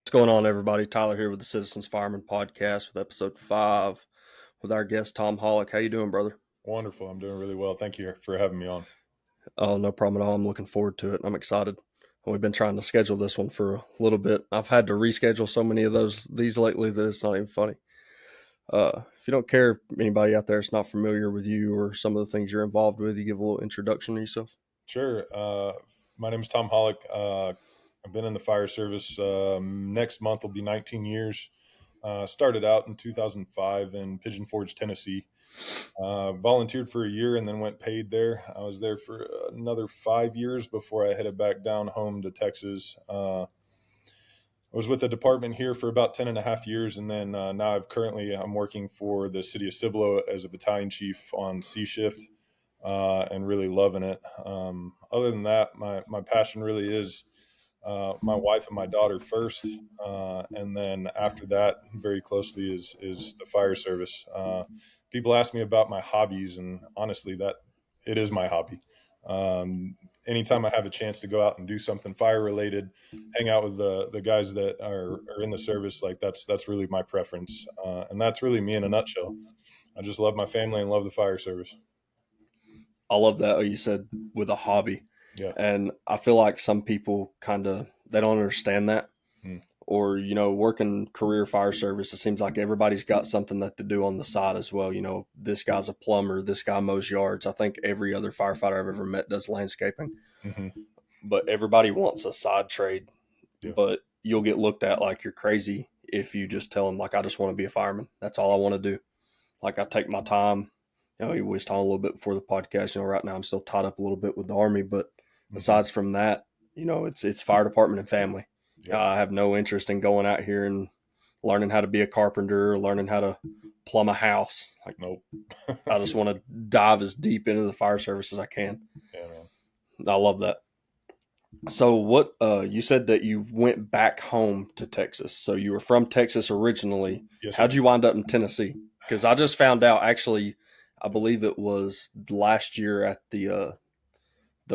What's going on, everybody? Tyler here with the Citizens Firemen Podcast with episode 5 with our guest, Tom Hollick. How you doing, brother? Wonderful. I'm doing really well. Thank you for having me on. Oh, no problem at all. I'm looking forward to it. I'm excited. We've been trying to schedule this one for a little bit. I've had to reschedule so many of these lately that it's not even funny. If you don't care if anybody out there is not familiar with you or some of the things you're involved with, you give a little introduction to yourself. Sure. My name is Tom Hollick. I've been in the fire service. Next month will be 19 years. Started out in 2005 in Pigeon Forge, Tennessee. Volunteered for a year and then went paid there. I was there for another 5 years before I headed back down home to Texas. I was with the department here for about 10 and a half years. And then now I'm working for the city of Cibolo as a battalion chief on C shift. And really loving it. Other than that, my passion really is my wife and my daughter first, and then after that, very closely is the fire service. People ask me about my hobbies, and honestly, that it is my hobby. Anytime I have a chance to go out and do something fire related, hang out with the guys that are in the service, like that's really my preference, and that's really me in a nutshell. I just love my family and love the fire service. I love that you said with a hobby. Yeah. And I feel like some people they don't understand that. Or, working career fire service, it seems like everybody's got something that to do on the side as well. This guy's a plumber, this guy mows yards. I think every other firefighter I've ever met does landscaping. Mm-hmm. But everybody wants a side trade. Yeah. But you'll get looked at like you're crazy if you just tell them, like, I just want to be a fireman. That's all I want to do. Like, I take my time. We was talking a little bit before the podcast. Right now I'm still tied up a little bit with the Army, but besides from that, it's fire department and family. Yeah. I have no interest in going out here and learning how to be a carpenter or learning how to plumb a house. Like, nope. I just want to dive as deep into the fire service as I can. Yeah, man. I love that. So what, you said that you went back home to Texas. So you were from Texas originally. Yes, how'd you wind up in Tennessee? Because I just found out, actually, I believe it was last year at the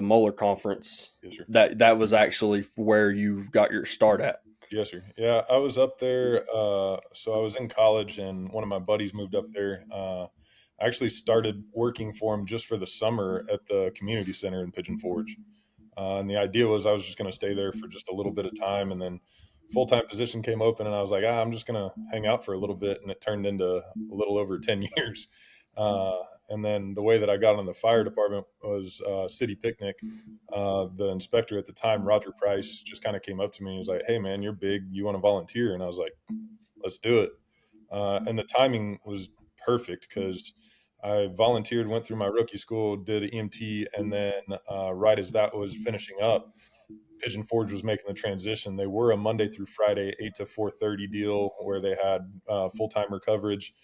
Moeller conference. Yes, sir. That was actually where you got your start at. Yes, sir. Yeah, I was up there. So I was in college, and one of my buddies moved up there. I actually started working for him just for the summer at the community center in Pigeon Forge. And the idea was I was just going to stay there for just a little bit of time, and then full-time position came open, and I was like, I'm just going to hang out for a little bit, and it turned into a little over 10 years. And then the way that I got on the fire department was city picnic. The inspector at the time, Roger Price, just kind of came up to me and was like, hey, man, you're big. You want to volunteer? And I was like, let's do it. And the timing was perfect because I volunteered, went through my rookie school, did EMT, and then right as that was finishing up, Pigeon Forge was making the transition. They were a Monday through Friday, 8 to 4:30 deal where they had full-timer coverage,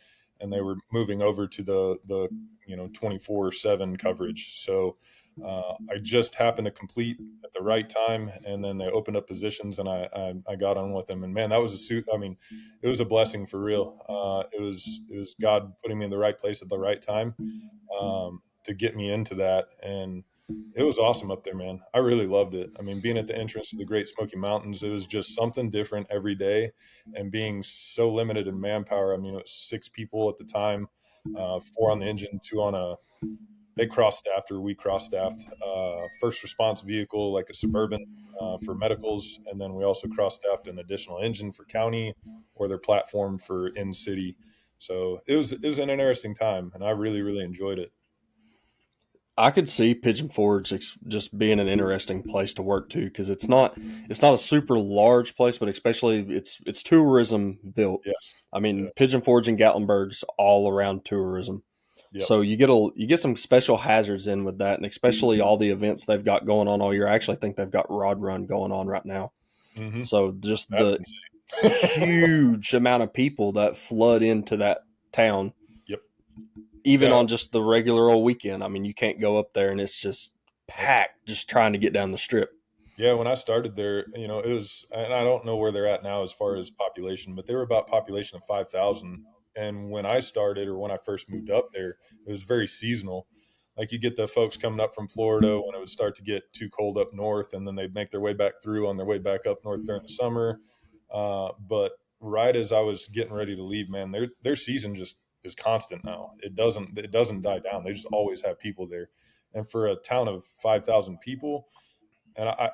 and they were moving over to the 24/7 coverage. So I just happened to complete at the right time, and then they opened up positions, and I got on with them. And man, that was it was a blessing for real. It was God putting me in the right place at the right time to get me into that, and it was awesome up there, man. I really loved it. Being at the entrance to the Great Smoky Mountains, it was just something different every day. And being so limited in manpower, it was 6 people at the time, 4 on the engine, 2 on they cross-staffed, or we cross-staffed, first response vehicle, like a Suburban for medicals. And then we also cross-staffed an additional engine for county or their platform for in-city. So it was an interesting time, and I really, really enjoyed it. I could see Pigeon Forge just being an interesting place to work too, because it's not a super large place, but especially it's tourism built. Yeah. Pigeon Forge and Gatlinburg's all around tourism. Yep. So you get some special hazards in with that, and especially all the events they've got going on all year. I actually think they've got Rod Run going on right now. Mm-hmm. So just the huge amount of people that flood into that town. Yep. Even on just the regular old weekend. You can't go up there and it's just packed just trying to get down the strip. Yeah, when I started there, it was, and I don't know where they're at now as far as population, but they were about population of 5,000. And when I started, or when I first moved up there, it was very seasonal. Like, you get the folks coming up from Florida when it would start to get too cold up north, and then they'd make their way back through on their way back up north during the summer. But right as I was getting ready to leave, man, their season just is constant now. It doesn't die down. They just always have people there. And for a town of 5,000 people, and I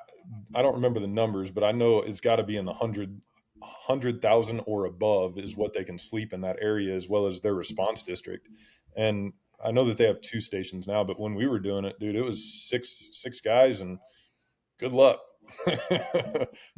don't remember the numbers, but I know it's got to be in the 100,000 or above is what they can sleep in that area, as well as their response district. And I know that they have 2 stations now, but when we were doing it, dude, it was six guys, and good luck.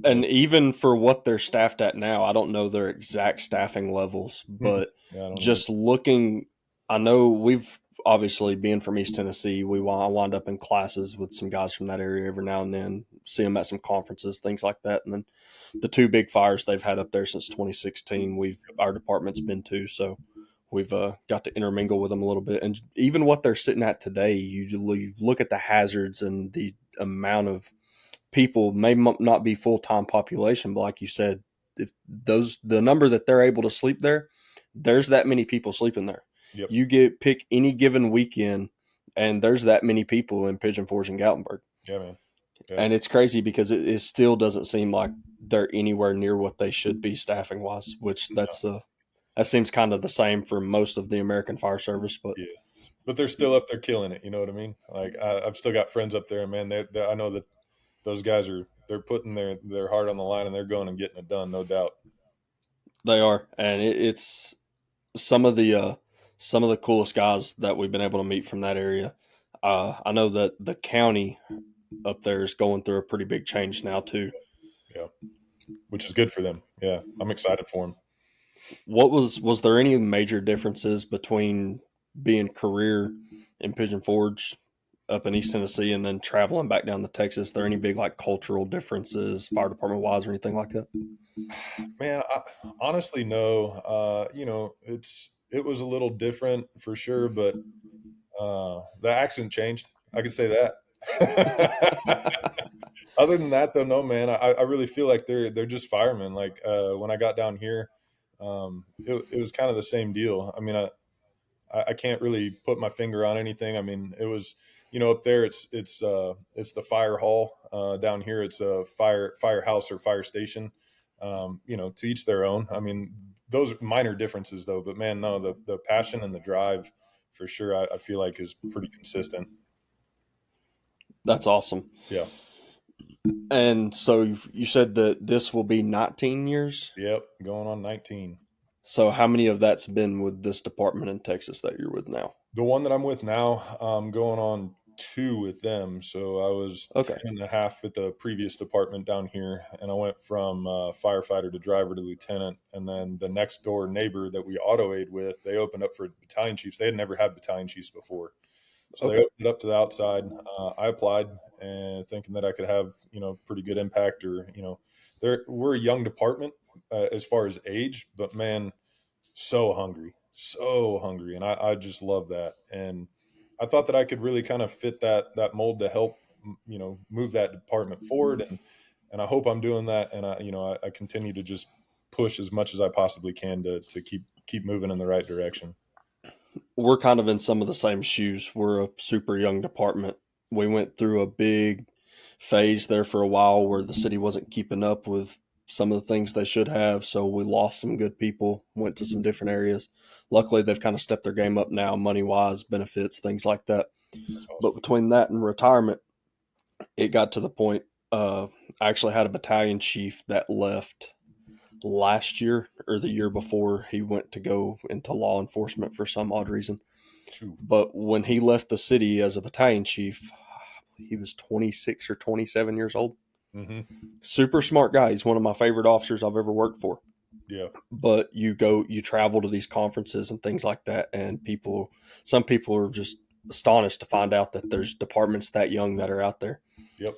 And even for what they're staffed at now, I don't know their exact staffing levels, but Yeah, I don't either. just looking, I know we've obviously being from East Tennessee, I wind up in classes with some guys from that area every now and then, see them at some conferences, things like that. And then the 2 big fires they've had up there since 2016, our department's been to, so we've got to intermingle with them a little bit. And even what they're sitting at today, you look at the hazards and the amount of people may not be full-time population, but like you said, if the number that they're able to sleep there, there's that many people sleeping there. Yep. You pick any given weekend, and there's that many people in Pigeon Forge and Gatlinburg. Yeah, man. Yeah. And it's crazy because it still doesn't seem like they're anywhere near what they should be staffing wise, which that seems kind of the same for most of the American fire service. But Yeah. But they're still up there killing it. You know what I mean? Like I've still got friends up there, and man. I know that those guys they're putting their heart on the line, and they're going and getting it done, no doubt. they are, and it's some of the coolest guys that we've been able to meet from that area. I know that the county up there is going through a pretty big change now too. Yeah, which is good for them. Yeah, I'm excited for them. What was there any major differences between being career in Pigeon Forge up in East Tennessee and then traveling back down to Texas? There any big like cultural differences, fire department wise, or anything like that? Man, honestly, no. It was a little different for sure, but the accent changed. I could say that. Other than that, though, no, man. I really feel like they're just firemen. Like when I got down here, it was kind of the same deal. I mean, I can't really put my finger on anything. I mean, it was up there it's the fire hall. Down here it's a firehouse or fire station. To each their own. I mean, those are minor differences though. But man, no, the passion and the drive for sure. I feel like is pretty consistent. That's awesome. Yeah. And so you said that this will be 19 years. Yep. Going on 19. So how many of that's been with this department in Texas that you're with now? The one that I'm with now, I'm going on 2 with them. So I was Okay. 10 and a half at the previous department down here. And I went from firefighter to driver to lieutenant. And then the next door neighbor that we auto aid with, they opened up for battalion chiefs. They had never had battalion chiefs before. So they opened it up to the outside. I applied and thinking that I could have, pretty good impact or, we're a young department as far as age, but man, so hungry. And I just love that. And I thought that I could really kind of fit that mold to help, move that department forward. And I hope I'm doing that. And I continue to just push as much as I possibly can to keep moving in the right direction. We're kind of in some of the same shoes. We're a super young department. We went through a big phase there for a while where the city wasn't keeping up with some of the things they should have. So we lost some good people, went to some different areas. Luckily, they've kind of stepped their game up now, money-wise, benefits, things like that. Awesome. But between that and retirement, it got to the point I actually had a battalion chief that left last year or the year before. He went to go into law enforcement for some odd reason. But when he left the city as a battalion chief, he was 26 or 27 years old. Mm-hmm. Super smart guy. He's one of my favorite officers I've ever worked for. Yeah. But you travel to these conferences and things like that, and some people are just astonished to find out that there's departments that young that are out there. Yep.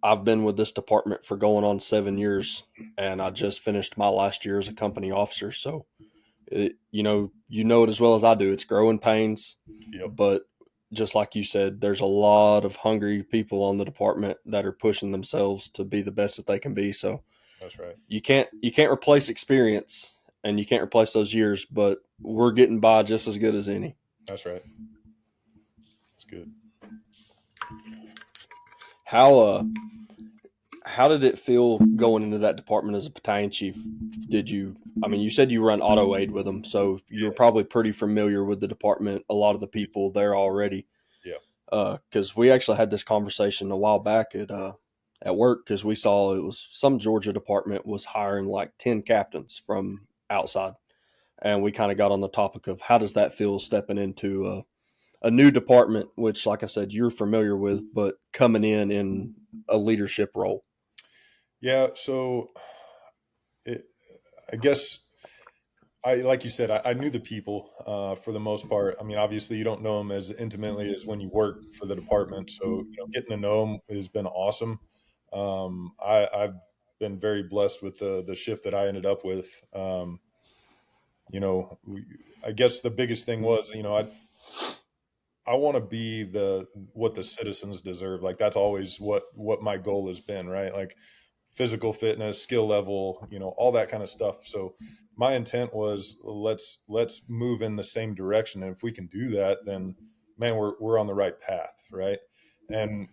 I've been with this department for going on 7 years, and I just finished my last year as a company officer. So, you know it as well as I do. It's growing pains, Yep. But just like you said, there's a lot of hungry people on the department that are pushing themselves to be the best that they can be. So that's right. You can't replace experience, and you can't replace those years, but we're getting by just as good as any. That's right. That's good. How How did it feel going into that department as a battalion chief? You said you run auto aid with them, so you're Yeah. probably pretty familiar with the department, a lot of the people there already. Yeah. Because we actually had this conversation a while back at work, because we saw it was some Georgia department was hiring like 10 captains from outside. And we kind of got on the topic of how does that feel stepping into a new department, which, like I said, you're familiar with, but coming in a leadership role. Yeah. So I guess like you said, I knew the people for the most part. I mean, obviously, you don't know them as intimately as when you work for the department. So, getting to know them has been awesome. I've been very blessed with the shift that I ended up with. You know, I guess the biggest thing was, I want to be what the citizens deserve. Like that's always what my goal has been, right? Like physical fitness, skill level, all that kind of stuff. So my intent was let's move in the same direction, and if we can do that, then man, we're on the right path, right? And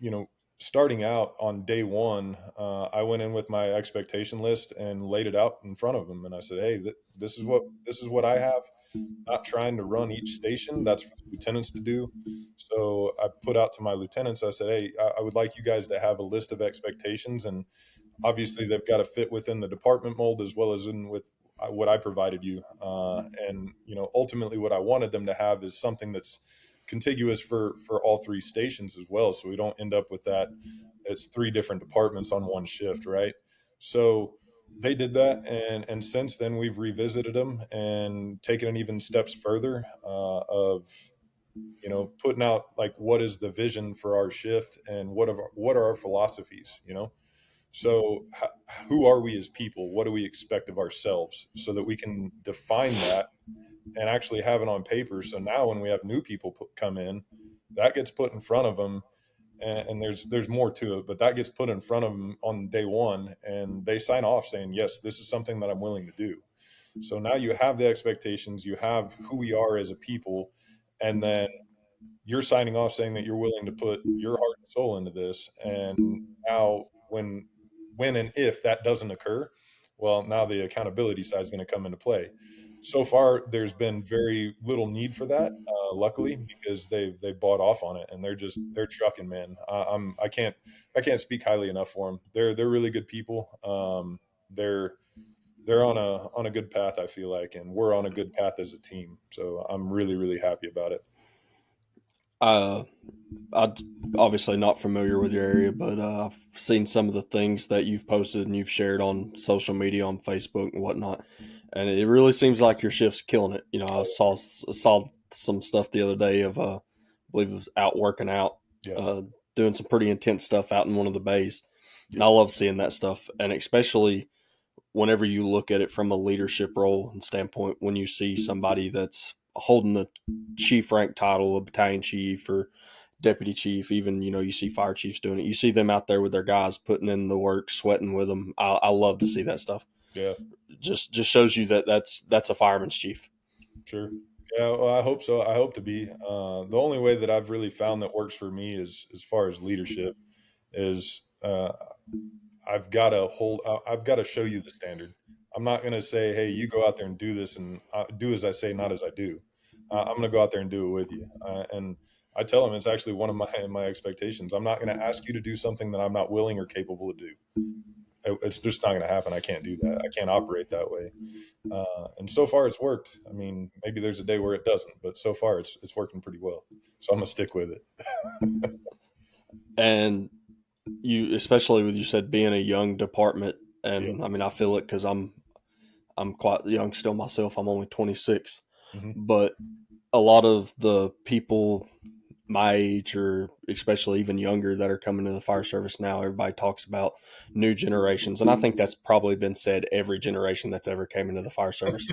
starting out on day one, I went in with my expectation list and laid it out in front of them, and I said, "Hey, this is what I have. Not trying to run each station. That's for the lieutenants to do." So I put out to my lieutenants. I said, "Hey, I would like you guys to have a list of expectations, and obviously they've got to fit within the department mold as well as in with what I provided you. And ultimately, what I wanted them to have is something that's contiguous for all three stations as well, so we don't end up with that. It's three different departments on one shift, right? So they did that, and since then we've revisited them and taken it even steps further of putting out like what is the vision for our shift and what are our philosophies. So who are we as people? What do we expect of ourselves, so that we can define that and actually have it on paper? So now when we have new people come in, that gets put in front of them, and there's more to it, but that gets put in front of them on day one, and they sign off saying, yes, this is something that I'm willing to do. So now you have the expectations, you have who we are as a people, and then you're signing off saying that you're willing to put your heart and soul into this. And now when and if that doesn't occur, well, now the accountability side is going to come into play. So far there's been very little need for that, luckily, because they bought off on it, and they're trucking, man. I can't speak highly enough for them. They're really good people. They're on a good path, I feel like, and we're on a good path as a team, so I'm really really happy about it. I'm obviously not familiar with your area, but I've seen some of the things that you've posted and you've shared on social media, on Facebook and whatnot, and it really seems like your shift's killing it. I saw some stuff the other day of I believe it was out working out, Yeah. uh, doing some pretty intense stuff out in one of the bays, and Yeah. I love seeing that stuff, and especially whenever you look at it from a leadership role and standpoint, when you see somebody that's holding the chief rank title, a battalion chief or deputy chief, even, you see fire chiefs doing it. You see them out there with their guys putting in the work, sweating with them. I love to see that stuff. Yeah. Just shows you that that's a fireman's chief. Sure. Yeah, well, I hope so. I hope to be. The only way that I've really found that works for me is as far as leadership is I've got to show you the standard. I'm not going to say, hey, you go out there and do this, and do as I say, not as I do. I'm going to go out there and do it with you. And I tell them it's actually one of my expectations. I'm not going to ask you to do something that I'm not willing or capable to do. It's just not going to happen. I can't do that. I can't operate that way. And so far it's worked. I mean, maybe there's a day where it doesn't, but so far it's working pretty well. So I'm gonna stick with it. And you, especially with you said being a young department, Yeah. and I feel it because I'm quite young still myself. I'm only 26, Hmm. but a lot of the people my age, or especially even younger, that are coming to the fire service now, everybody talks about new generations, and I think that's probably been said every generation that's ever came into the fire service.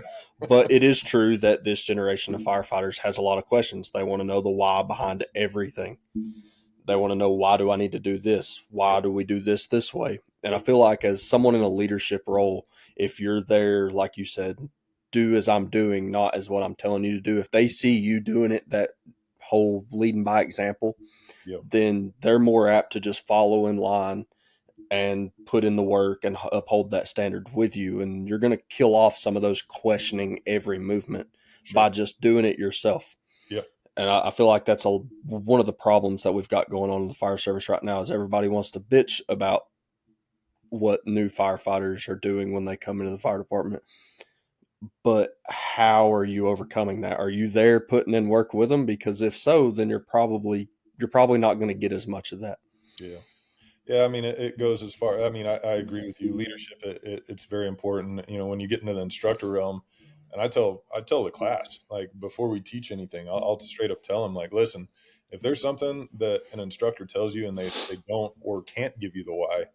But it is true that this generation of firefighters has a lot of questions. They want to know the why behind everything. They want to know, why do I need to do this? Why Yep. do we do this way? And I Yep. feel like, as someone in a leadership role, if you're there, like you said, do as I'm doing, not as what I'm telling you to do. If they see you doing it, that whole leading by example, Yep. then they're more apt to just follow in line and put in the work and uphold that standard with you. And you're going to kill off some of those questioning every movement Sure. by just doing it yourself. Yeah. And I feel like that's one of the problems that we've got going on in the fire service right now is everybody wants to bitch about what new firefighters are doing when they come into the fire department. But how are you overcoming that? Are you there putting in work with them? Because if so, then you're probably not going to get as much of that. Yeah. Yeah, I mean, it goes as far. I mean, I agree with you. Leadership, it's very important. You know, when you get into the instructor realm, and I tell the class, like, before we teach anything, I'll straight up tell them, like, listen, if there's something that an instructor tells you and they don't or can't give you the why,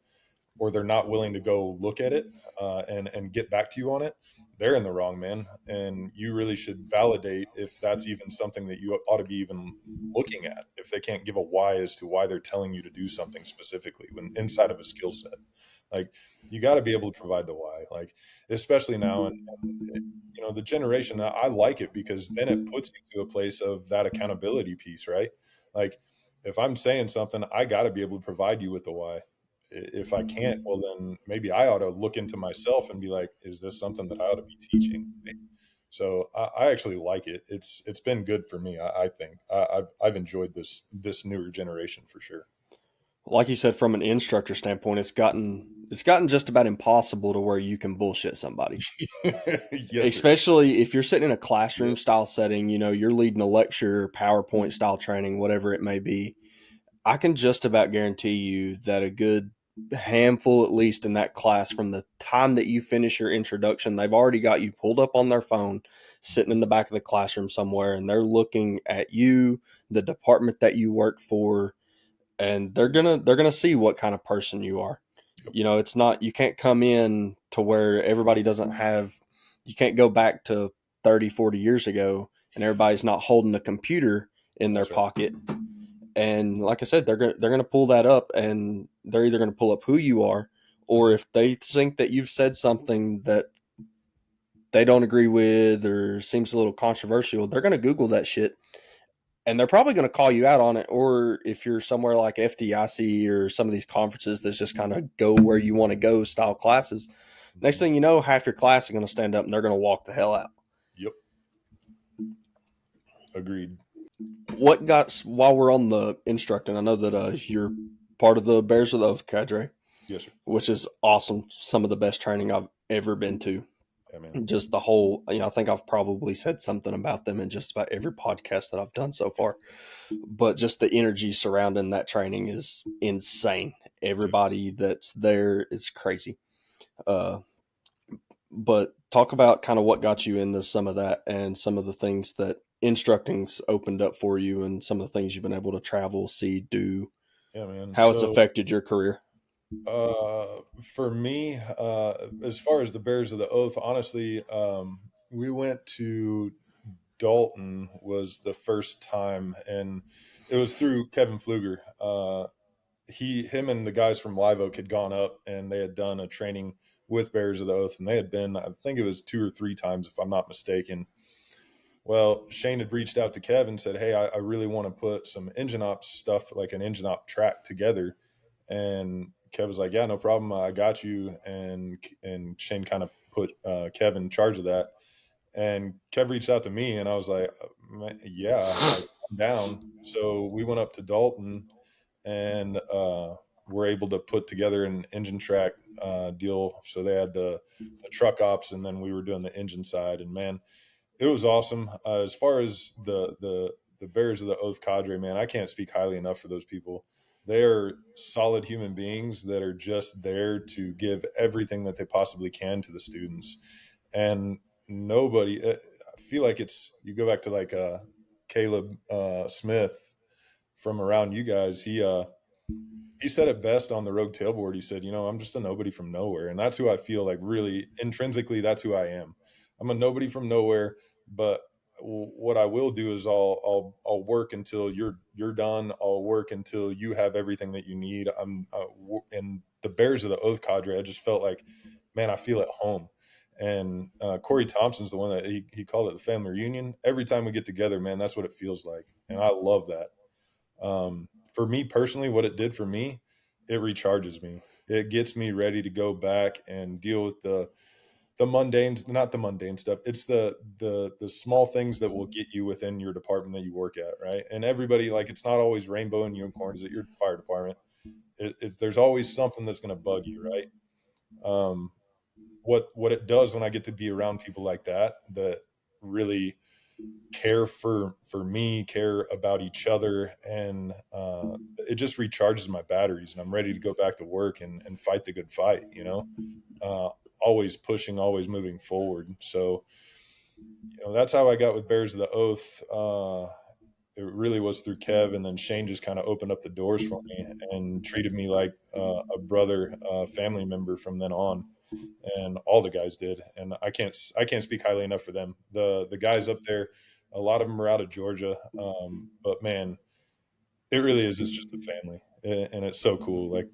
or they're not willing to go look at it and get back to you on it, they're in the wrong, man. And you really should validate if that's even something that you ought to be even looking at. If they can't give a why as to why they're telling you to do something specifically when inside of a skill set, like, you got to be able to provide the why. Like, especially now, and you know, the generation, I like it because then it puts you to a place of that accountability piece, right? Like, if I'm saying something, I got to be able to provide you with the why. If I can't, well, then maybe I ought to look into myself and be like, is this something that I ought to be teaching? So I actually like it. It's been good for me. I think I've enjoyed this newer generation for sure. Like you said, from an instructor standpoint, it's gotten just about impossible to where you can bullshit somebody. Yes, sir. Especially if you're sitting in a classroom Yep. style setting, you're leading a lecture, PowerPoint style training, whatever it may be. I can just about guarantee you that a good handful, at least in that class, from the time that you finish your introduction, they've already got you pulled up on their phone, sitting in the back of the classroom somewhere, and they're looking at you, the department that you work for, and they're gonna see what kind of person you are. Yep. It's not, you can't come in to where everybody doesn't have, you can't go back to 30, 40 years ago and everybody's not holding a computer in their That's right. pocket. And like I said, they're gonna pull that up, and they're either gonna pull up who you are, or Mhm. if they think that you've said something that they don't agree with or seems a little controversial, they're gonna Google that shit, and they're probably going to call you out on it. Or if you're somewhere like FDIC or some of these conferences that's just kind of go where you want to go style classes, next Mhm. thing you know, half your class is going to stand up and they're going to walk the hell out. Yep. Agreed. While we're on the instructing, I know that you're part of the Bears of the Oath cadre, Yes, sir. which is awesome. Some of the best training I've ever been to. Yeah, man. Just the whole, I think I've probably said something about them in just about every podcast that I've done so far. But just the energy surrounding that training is insane. Yep. Everybody that's there is crazy. Uh, but talk about kind of what got you into some of that and some of the things that instructing's opened up for you and some of the things you've been able to travel, see, do, Yeah, man. how it's affected your career. For me, as far as the Bears of the Oath, honestly, we went to Dalton was the first time, and it was through Kevin Pfluger. Him and the guys from Live Oak had gone up and they had done a training with Bears of the Oath, and they had been, I think it was 2 or 3 times, if I'm not mistaken. Well, Shane had reached out to Kev and said, "Hey, I really want to put some engine ops stuff, like an engine op track, together." And Kev was like, "Yeah, no problem. I got you." And Shane kind of put Kev in charge of that. And Kev reached out to me, and I was like, "Yeah, like, I'm down." So we went up to Dalton, and were able to put together an engine track deal. So they had the truck ops, and then we were doing the engine side. And man, it was awesome. As far as the Bears of the Oath cadre, man, I can't speak highly enough for those people. They are solid human beings that are just there to give everything that they possibly can to the students. And nobody, I feel like it's, you go back to like Caleb Smith from around you guys. He said it best on the Rogue Tailboard. He said, "I'm just a nobody from nowhere." And that's who I feel like, really intrinsically, that's who I am. I'm a nobody from nowhere, but what I will do is I'll work until you're done. I'll work until you have everything that you need. And the Bears of the Oath cadre, I just felt like, man, I feel at home. And Corey Thompson's the one that he called it the family reunion. Every time we get together, man, that's what it feels like. And I love that. For me personally, what it did for me, it recharges me. it gets me ready to go back and deal with the mundane, not the mundane stuff. It's the small things that will get you within your department that you work at, right? And everybody, like, it's not always rainbow and unicorns at your fire department. There's always something that's going to bug you, right? What it does when I get to be around people like that really care for me, care about each other, and it just recharges my batteries, and I'm ready to go back to work and fight the good fight. Uh, Always pushing, always moving forward. So that's how I got with Bears of the Oath. It really was through Kev, and then Shane just kind of opened up the doors for me and treated me like a brother, family member from then on, and all the guys did. And I can't speak highly enough for them. The guys up there, a lot of them are out of Georgia, but man, it really is. It's just a family, and it's so cool. Like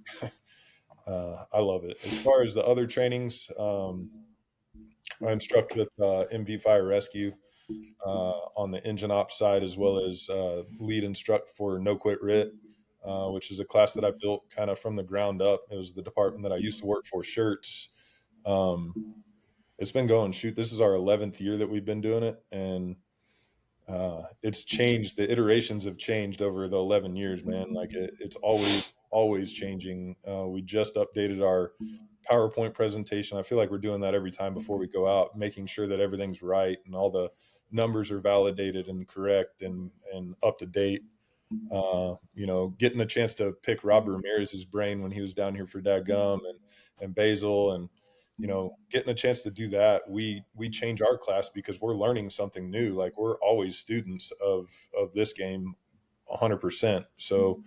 I love it. As far as the other trainings, I instruct with MV Fire Rescue on the engine ops side, as well as lead instruct for No Quit RIT, which is a class that I built kind of from the ground up. It was the department that I used to work for, Shirts. Um, it's been going, shoot, this is our 11th year that we've been doing it. And it's changed. The iterations have changed over the 11 years, man. Like it's always changing. We just updated our PowerPoint presentation. I feel like we're doing that every time before we go out, making sure that everything's right and all the numbers are validated and correct and up to date. Getting a chance to pick Rob Ramirez's brain when he was down here for Dadgum and Basil, and getting a chance to do that, we change our class because we're learning something new. Like, we're always students of this game 100%. So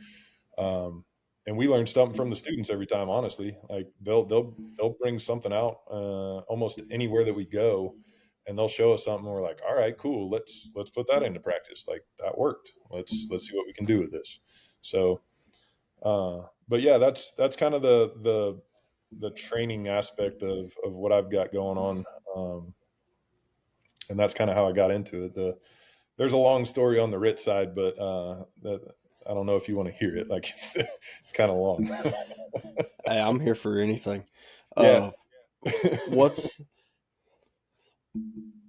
and we learn something from the students every time, honestly. Like, they'll bring something out almost anywhere that we go, and they'll show us something. And we're like, all right, cool, let's put that into practice. Like, that worked. Let's see what we can do with this. So but yeah, that's kind of the training aspect of what I've got going on. And that's kind of how I got into it. There's a long story on the RIT side, but I don't know if you want to hear it. Like, it's kind of long. Hey, I'm here for anything. Yeah. What's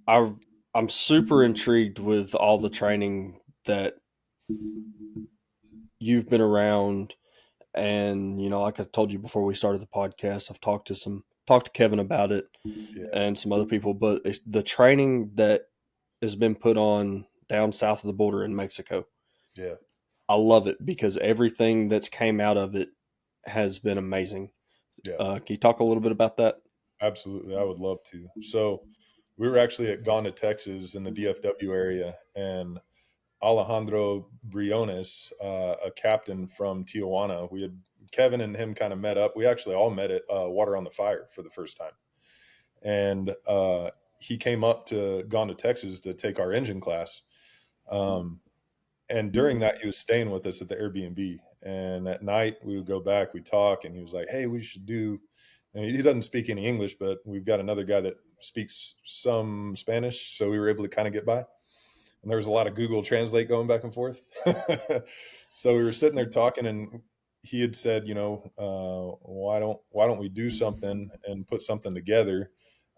I I'm super intrigued with all the training that you've been around, and like I told you before we started the podcast, I've talked to Kevin about it Yeah. and some other people, but it's the training that has been put on down south of the border in Mexico. Yeah. I love it because everything that's came out of it has been amazing. Yeah. Can you talk a little bit about that? Absolutely. I would love to. So we were actually at Gonda, Texas in the DFW area, and Alejandro Briones, a captain from Tijuana. Kevin and him kind of met up. We actually all met at Water on the Fire for the first time. And he came up to Gonda, Texas to take our engine class. And during that, he was staying with us at the Airbnb. And at night, we would go back, we'd talk, and he was like, hey, we should do. And he doesn't speak any English, but we've got another guy that speaks some Spanish. So we were able to kind of get by. And there was a lot of Google Translate going back and forth. So we were sitting there talking, and he had said, why don't we do something and put something together,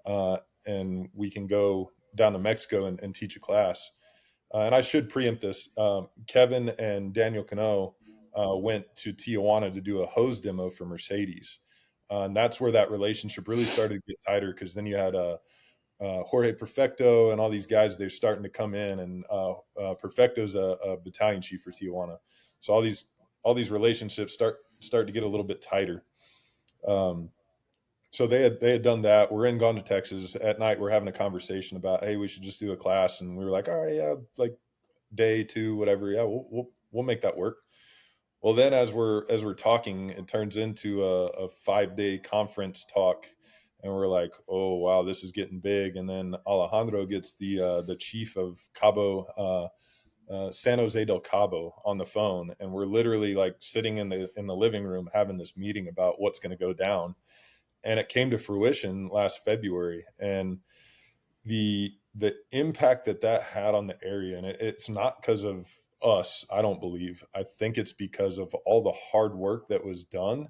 and we can go down to Mexico and teach a class. And I should preempt this. Kevin and Daniel Cano went to Tijuana to do a hose demo for Mercedes. And that's where that relationship really started to get tighter, because then you had Jorge Perfecto and all these guys. They're starting to come in, and Perfecto's a battalion chief for Tijuana. So all these relationships start to get a little bit tighter. So they had done that. We're in Gone to Texas at night. We're having a conversation about, hey, we should just do a class. And we were like, all right, yeah, like day 2, whatever. Yeah, we'll make that work. Well, then as we're talking, it turns into a 5-day conference talk, and we're like, oh wow, this is getting big. And then Alejandro gets the chief of Cabo, San Jose del Cabo, on the phone, and we're literally like sitting in the living room having this meeting about what's going to go down. And it came to fruition last February, and the impact that had on the area, and it's not because of us, I don't believe. I think it's because of all the hard work that was done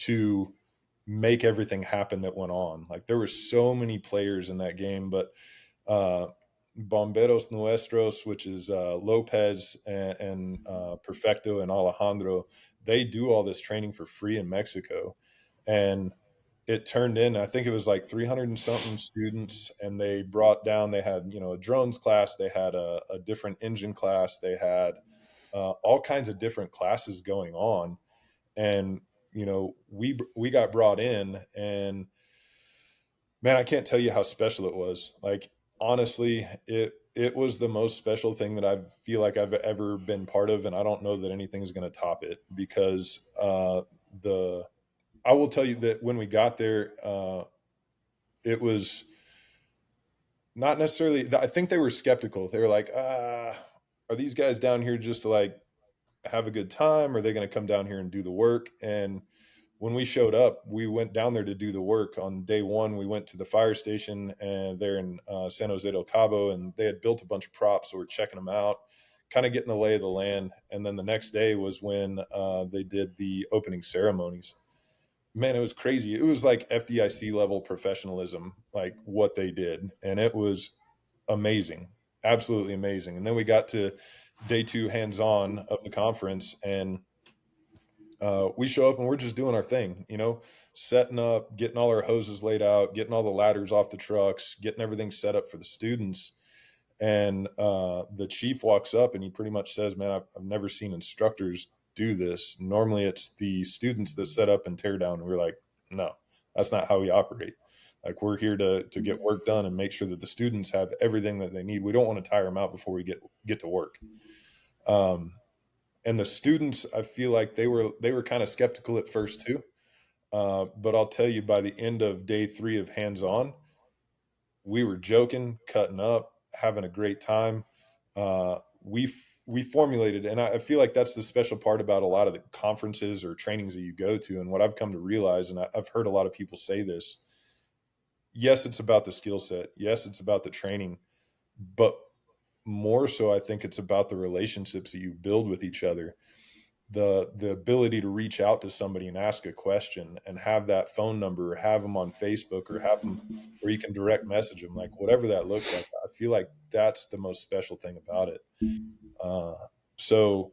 to make everything happen that went on. Like there were so many players in that game, but uh, Bomberos Nuestros, which is Lopez and Perfecto and Alejandro, they do all this training for free in Mexico. And it turned in, I think it was like 300 and something students, and they brought down, they had, a drones class, they had a different engine class, they had all kinds of different classes going on. And, we got brought in, and man, I can't tell you how special it was. Like, honestly, it was the most special thing that I feel like I've ever been part of, and I don't know that anything's going to top it because the I will tell you that when we got there, it was not necessarily. I think they were skeptical. They were like, "Are these guys down here just to like have a good time? Or are they going to come down here and do the work?" And when we showed up, we went down there to do the work. On day one, we went to the fire station and they're in San Jose del Cabo, and they had built a bunch of props. So we're checking them out, kind of getting the lay of the land. And then the next day was when they did the opening ceremonies. Man, it was crazy. It was like FDIC level professionalism, like what they did. And it was amazing, absolutely amazing. And then we got to day two hands on of the conference, and we show up and we're just doing our thing, setting up, getting all our hoses laid out, getting all the ladders off the trucks, getting everything set up for the students. And the chief walks up and he pretty much says, "Man, I've never seen instructors do this. Normally it's the students that set up and tear down." And we're like, "No, that's not how we operate. Like, we're here to get work done and make sure that the students have everything that they need. We don't want to tire them out before we get to work." And the students, I feel like they were kind of skeptical at first too. But I'll tell you, by the end of day three of hands on, we were joking, cutting up, having a great time. We formulated, and I feel like that's the special part about a lot of the conferences or trainings that you go to. And what I've come to realize, and I've heard a lot of people say this, yes, it's about the skill set. Yes, it's about the training, but more so, I think it's about the relationships that you build with each other. The ability to reach out to somebody and ask a question and have that phone number, or have them on Facebook, or have them where you can direct message them, like whatever that looks like. I feel like that's the most special thing about it. Uh, so,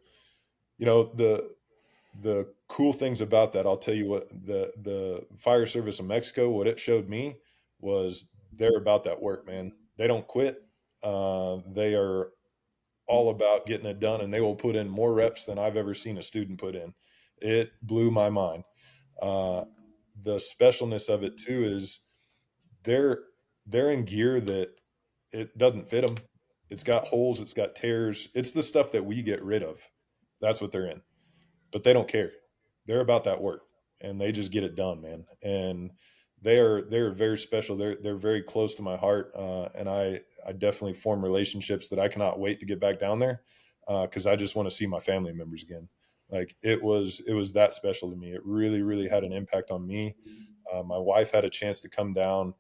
the cool things about that, I'll tell you what, the fire service in Mexico, what it showed me was they're about that work, man. They don't quit. They are all about getting it done, and they will put in more reps than I've ever seen a student put in. It blew my mind. Uh, the specialness of it too is they're they're in gear that it doesn't fit them. It's got holes, it's got tears. It's the stuff that we get rid of. That's what they're in. But they don't care. They're about that work, and they just get it done, man. And they're very special. They're very close to my heart, and I definitely form relationships that I cannot wait to get back down there because I just want to see my family members again. Like, it was that special to me. It really really had an impact on me. My wife had a chance to come down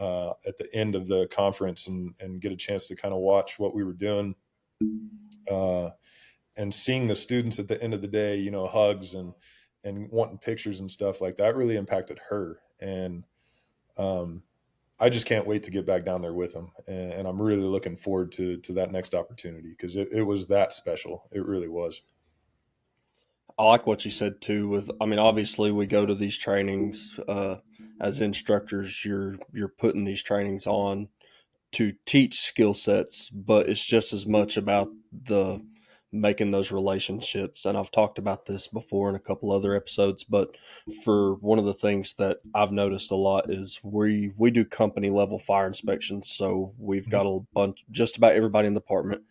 at the end of the conference and get a chance to kind of watch what we were doing. Uh, and seeing the students at the end of the day, hugs and wanting pictures and stuff like that really impacted her. And um, I just can't wait to get back down there with them. And I'm really looking forward to that next opportunity because it was that special. It really was. I like what you said too. Obviously, we go to these trainings as instructors. You're putting these trainings on to teach skill sets, but it's just as much about the making those relationships. And I've talked about this before in a couple other episodes, but for one of the things that I've noticed a lot is we do company level fire inspections. So we've got a bunch, just about everybody in the department.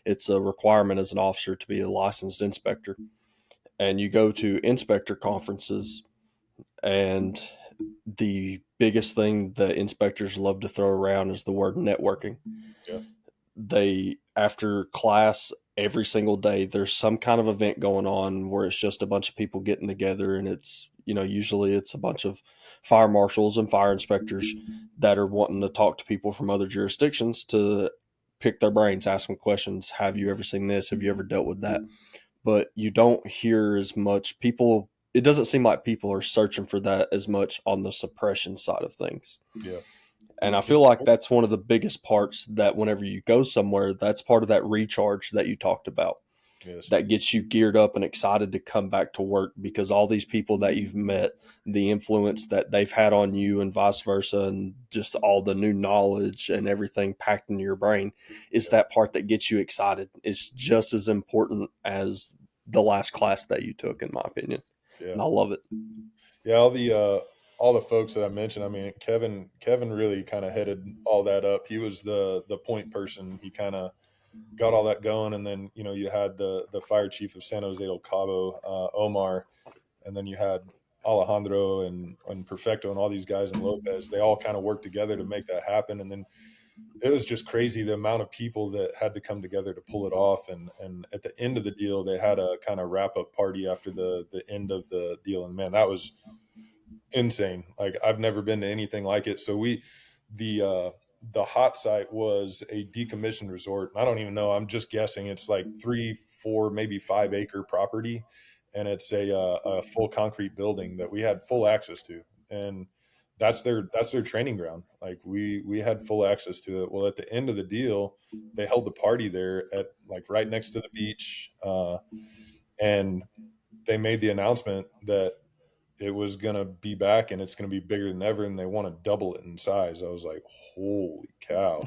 It's a requirement as an officer to be a licensed inspector. And you go to inspector conferences, and the biggest thing that inspectors love to throw around is the word networking. Yeah. They, after class, every single day, there's some kind of event going on where it's just a bunch of people getting together, and it's, usually it's a bunch of fire marshals and fire inspectors that are wanting to talk to people from other jurisdictions to pick their brains, ask them questions. Have you ever seen this? Have you ever dealt with that? But you don't hear as much people. it doesn't seem like people are searching for that as much on the suppression side of things. Yeah. And I It's feel like that's one of the biggest parts, that whenever you go somewhere, that's part of that recharge that you talked about, yes. that gets you geared up and excited to come back to work, because all these people that you've met, the influence that they've had on you and vice versa, and just all the new knowledge and everything packed into your brain, is Yeah. that part that gets you excited. It's just as important as the last class that you took, in my opinion. Yeah. And I love it. Yeah, all the folks that I mentioned, I mean, Kevin really kind of headed all that up. He was the point person. He kind of got all that going, and then you had the fire chief of San Jose del Cabo, Omar, and then you had Alejandro and Perfecto and all these guys and Lopez. They all kind of worked together to make that happen, and then it was just crazy the amount of people that had to come together to pull it off. And at the end of the deal, they had a kind of wrap up party after the end of the deal, and man, that was insane. Like I've never been to anything like it. So the uh the hot site was a decommissioned resort. I don't even know. I'm just guessing. It's like 3, 4, maybe 5 acre property, and it's a full concrete building that we had full access to, and that's their training ground. Like we had full access to it. Well, at the end of the deal, they held the party there at like right next to the beach, and they made the announcement that it was going to be back and it's going to be bigger than ever, and they want to double it in size. I was like, holy cow.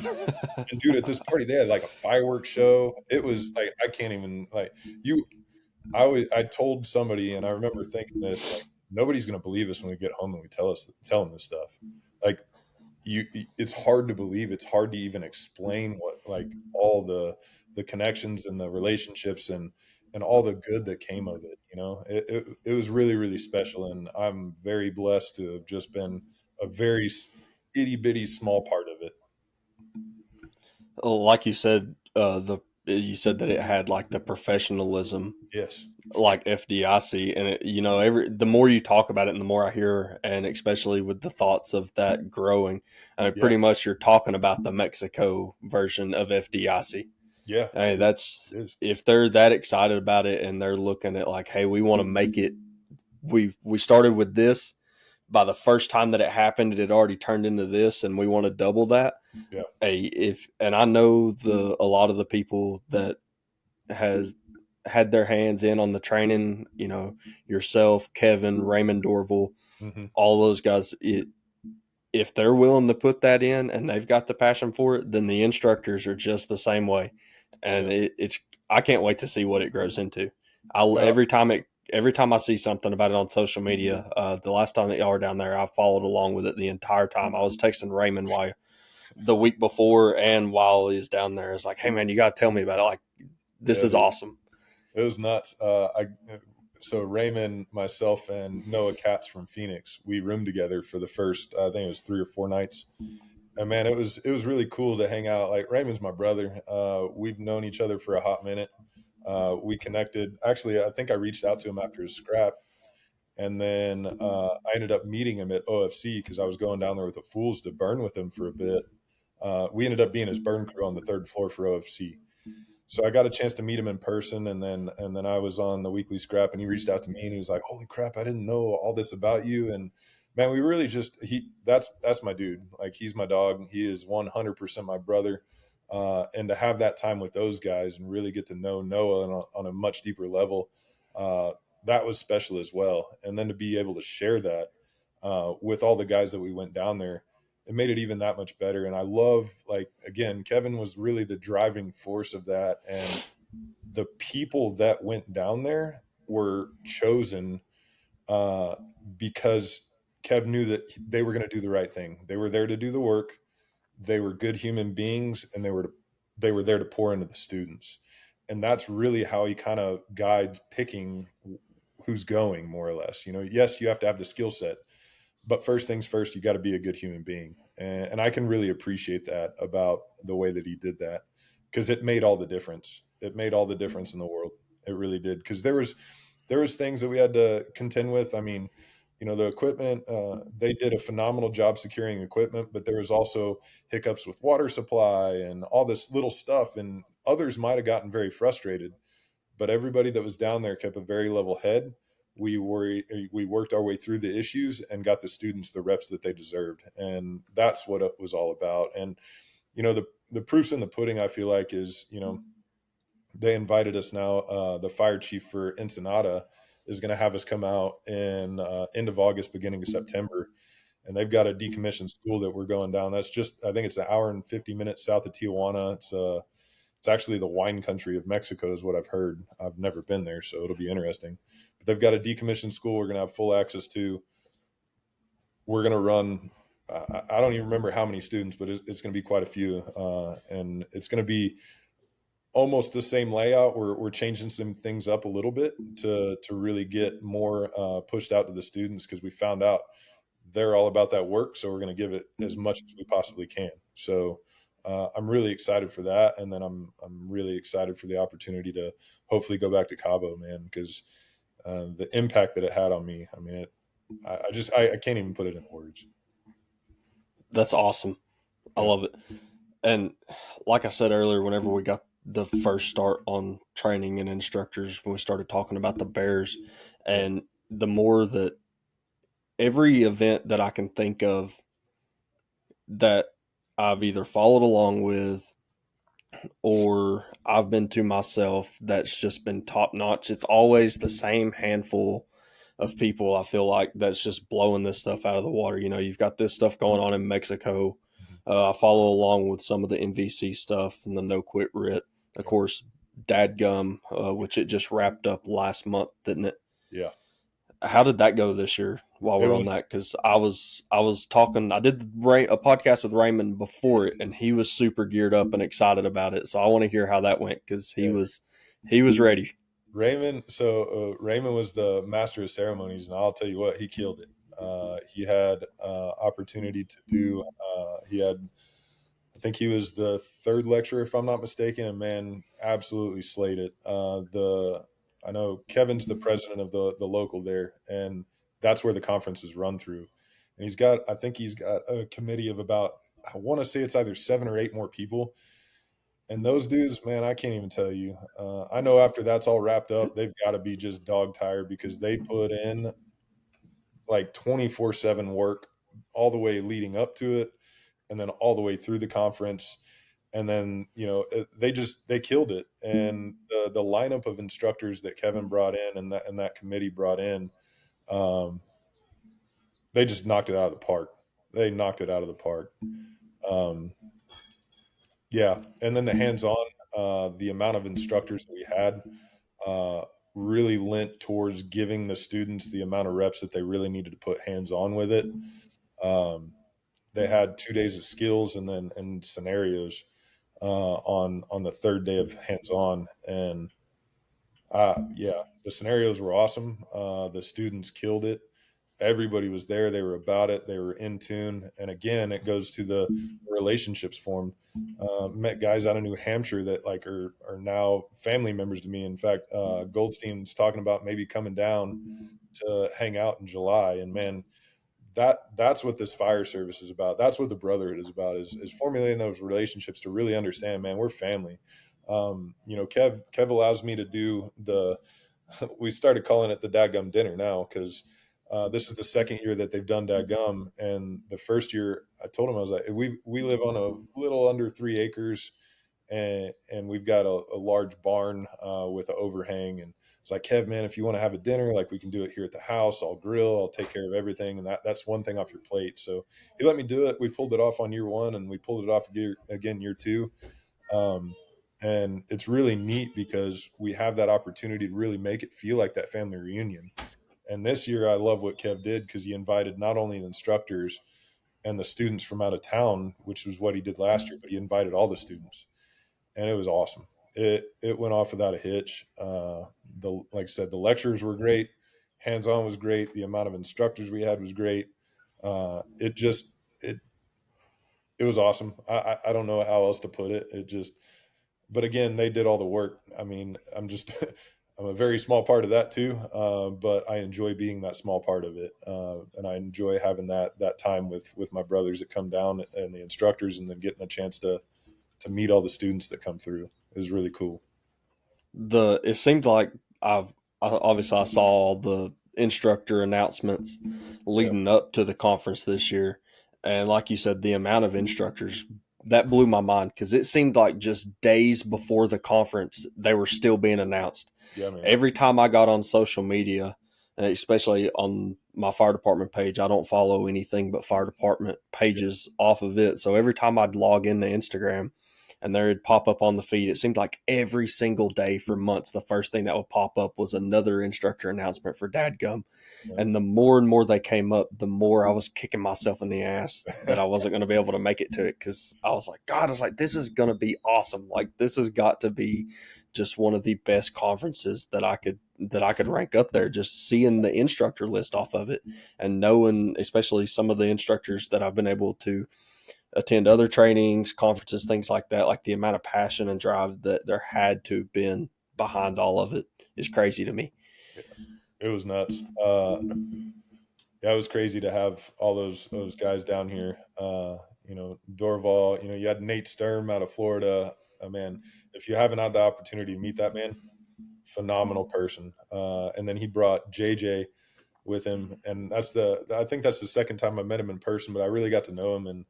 And dude, at this party they had like a fireworks show. It was like, I can't even like you I told somebody, and I remember thinking this, like, nobody's going to believe us when we get home and we tell them this stuff. Like, it's hard to believe. It's hard to even explain what, like, all the connections and the relationships and all the good that came of it. It was really, really special, and I'm very blessed to have just been a very itty bitty small part of it. Like you said, the you said that it had like the professionalism, Yes. like FDIC, and every the more you talk about it, and the more I hear, and especially with the thoughts of that growing, I mean, Yeah. pretty much you're talking about the Mexico version of FDIC. Yeah. Hey, that's, It is. if they're that excited about it and they're looking at like, hey, we want to make it. We started with this. By the first time that it happened, it had already turned into this, and we want to double that. Yeah. Hey, if and I know a lot of the people that has had their hands in on the training, yourself, Kevin, Raymond Dorval, Hmm. all those guys, if they're willing to put that in and they've got the passion for it, then the instructors are just the same way. And Yeah. it's I can't wait to see what it grows into. I'll No. every time I see something about it on social media, the last time that y'all were down there, I followed along with it the entire time. I was texting Raymond while the week before and while he was down there. It's like, hey man, you got to tell me about it. Like, this Yeah, is dude. awesome. It was nuts. So Raymond, myself, and Noah Katz from Phoenix, we roomed together for the first, I think it was 3 or 4 nights. And man, it was really cool to hang out. Like, Raymond's my brother. We've known each other for a hot minute. We connected. Actually, I think I reached out to him after his scrap, and then I ended up meeting him at OFC because I was going down there with the Fools to burn with him for a bit. We ended up being his burn crew on the third floor for OFC. So I got a chance to meet him in person, and then I was on the weekly scrap, and he reached out to me and he was like, "Holy crap, I didn't know all this about you." And man, we really just that's my dude. Like, he's my dog. He is 100% my brother. And to have that time with those guys and really get to know Noah on a much deeper level, uh, that was special as well. And then to be able to share that with all the guys that we went down there, it made it even that much better. And I love, like, again, Kevin was really the driving force of that. And the people that went down there were chosen uh, because Kev knew that they were going to do the right thing. They were there to do the work. They were good human beings, and they were there to pour into the students. And that's really how he kind of guides picking who's going, more or less. Yes, you have to have the skill set, but first things first, you got to be a good human being. And I can really appreciate that about the way that he did that, because it made all the difference. It made all the difference in the world. It really did. Because there was things that we had to contend with. I mean, the equipment, they did a phenomenal job securing equipment, but there was also hiccups with water supply and all this little stuff. And others might have gotten very frustrated, but everybody that was down there kept a very level head. we worked our way through the issues and got the students the reps that they deserved. And that's what it was all about. And, the proof's in the pudding, I feel like, is, they invited us now. The fire chief for Ensenada is going to have us come out in end of August, beginning of September. And they've got a decommissioned school that we're going down. That's just, I think it's an hour and 50 minutes south of Tijuana. It's actually the wine country of Mexico is what I've heard. I've never been there, so it'll be interesting. But they've got a decommissioned school we're going to have full access to. We're going to run, I don't even remember how many students, but it's going to be quite a few. And it's going to be almost the same layout. We're changing some things up a little bit to really get more pushed out to the students, because we found out they're all about that work. So we're going to give it as much as we possibly can. So I'm really excited for that. And then I'm really excited for the opportunity to hopefully go back to Cabo, man, because the impact that it had on me, I mean, I can't even put it in words. That's awesome. I Yeah. love it. And like I said earlier, whenever we got the first start on training and instructors, when we started talking about the bears, Yeah. and the more that every event that I can think of that I've either followed along with or I've been to myself that's just been top notch, it's always the same handful of people, I feel like, that's just blowing this stuff out of the water. You've got this stuff going on in Mexico. Mhm. I follow along with some of the MVC stuff and the no quit writ. Of Yeah. course, Dadgum, which it just wrapped up last month, didn't it? Yeah. How did that go this year? While It we're was, on that, because I was talking, I did a podcast with Raymond before it, and he was super geared up and excited about it. So I want to hear how that went, because he yeah. was ready. Raymond. So Raymond was the master of ceremonies, and I'll tell you what, he killed it. He had opportunity to do. He had, I think he was the third lecturer, if I'm not mistaken, and man, absolutely slayed it. The I know Kevin's the president of the local there, and that's where the conference is run through. And I think he's got a committee of about, I want to say it's either 7 or 8 more people. And those dudes, man, I can't even tell you. I know after that's all wrapped up, they've got to be just dog tired, because they put in like 24/7 work all the way leading up to it, and then all the way through the conference. And then, they killed it. And the lineup of instructors that Kevin brought in, and that committee brought in, um, they just knocked it out of the park. They knocked it out of the park. Um, yeah. And then the hands-on, the amount of instructors that we had, uh, really lent towards giving the students the amount of reps that they really needed to put hands on with it. Um, they had 2 days of skills and scenarios on the third day of hands on, and yeah, the scenarios were awesome. The students killed it. Everybody was there. They were about it. They were in tune. And again, it goes to the relationships formed. Met guys out of New Hampshire that like are now family members to me. In fact, Goldstein's talking about maybe coming down to hang out in July. And man, that's what this fire service is about. That's what the brotherhood is about, is formulating those relationships to really understand, man, we're family. Kev allows me to do we started calling it the dadgum dinner now, because this is the second year that they've done dadgum. And the first year I told him, I was like, we live on a little under 3 acres, and we've got a large barn with an overhang. And it's like, Kev, man, if you want to have a dinner, like we can do it here at the house. I'll grill, I'll take care of everything, and that's one thing off your plate. So he let me do it. We pulled it off on year one, and we pulled it off again year two. Um, and it's really neat because we have that opportunity to really make it feel like that family reunion. And this year, I love what Kev did, because he invited not only the instructors and the students from out of town, which was what he did last year, but he invited all the students, and it was awesome. It went off without a hitch. The Like I said, the lectures were great, hands on was great. The amount of instructors we had was great. It it was awesome. I don't know how else to put it. But again, they did all the work. I mean, I'm just I'm a very small part of that too, but I enjoy being that small part of it, and I enjoy having that time with my brothers that come down and the instructors, and then getting a chance to meet all the students that come through is really cool. It seems like obviously I saw the instructor announcements Yeah. leading up to the conference this year. And like you said, the amount of instructors, that blew my mind because it seemed like just days before the conference, they were still being announced. Yeah, man. Every time I got on social media, and especially on my fire department page, I don't follow anything but fire department Yeah. pages off of it. So every time I'd log into Instagram and there'd pop up on the feed, it seemed like every single day for months, the first thing that would pop up was another instructor announcement for Dadgum. Yeah. And the more and more they came up, the more I was kicking myself in the ass that I wasn't going to be able to make it to it, because I was like, God, I was like, this is going to be awesome. Like, this has got to be just one of the best conferences that I could rank up there. Just seeing the instructor list off of it and knowing, especially some of the instructors that I've been able to attend other trainings, conferences, things like that, like the amount of passion and drive that there had to have been behind all of it is crazy to me. Yeah. It was nuts. Yeah, it was crazy to have all those guys down here. Dorval. You had Nate Sturm out of Florida. Man, if you haven't had the opportunity to meet that man, phenomenal person. And then he brought JJ with him, and I think that's the second time I met him in person, but I really got to know him, and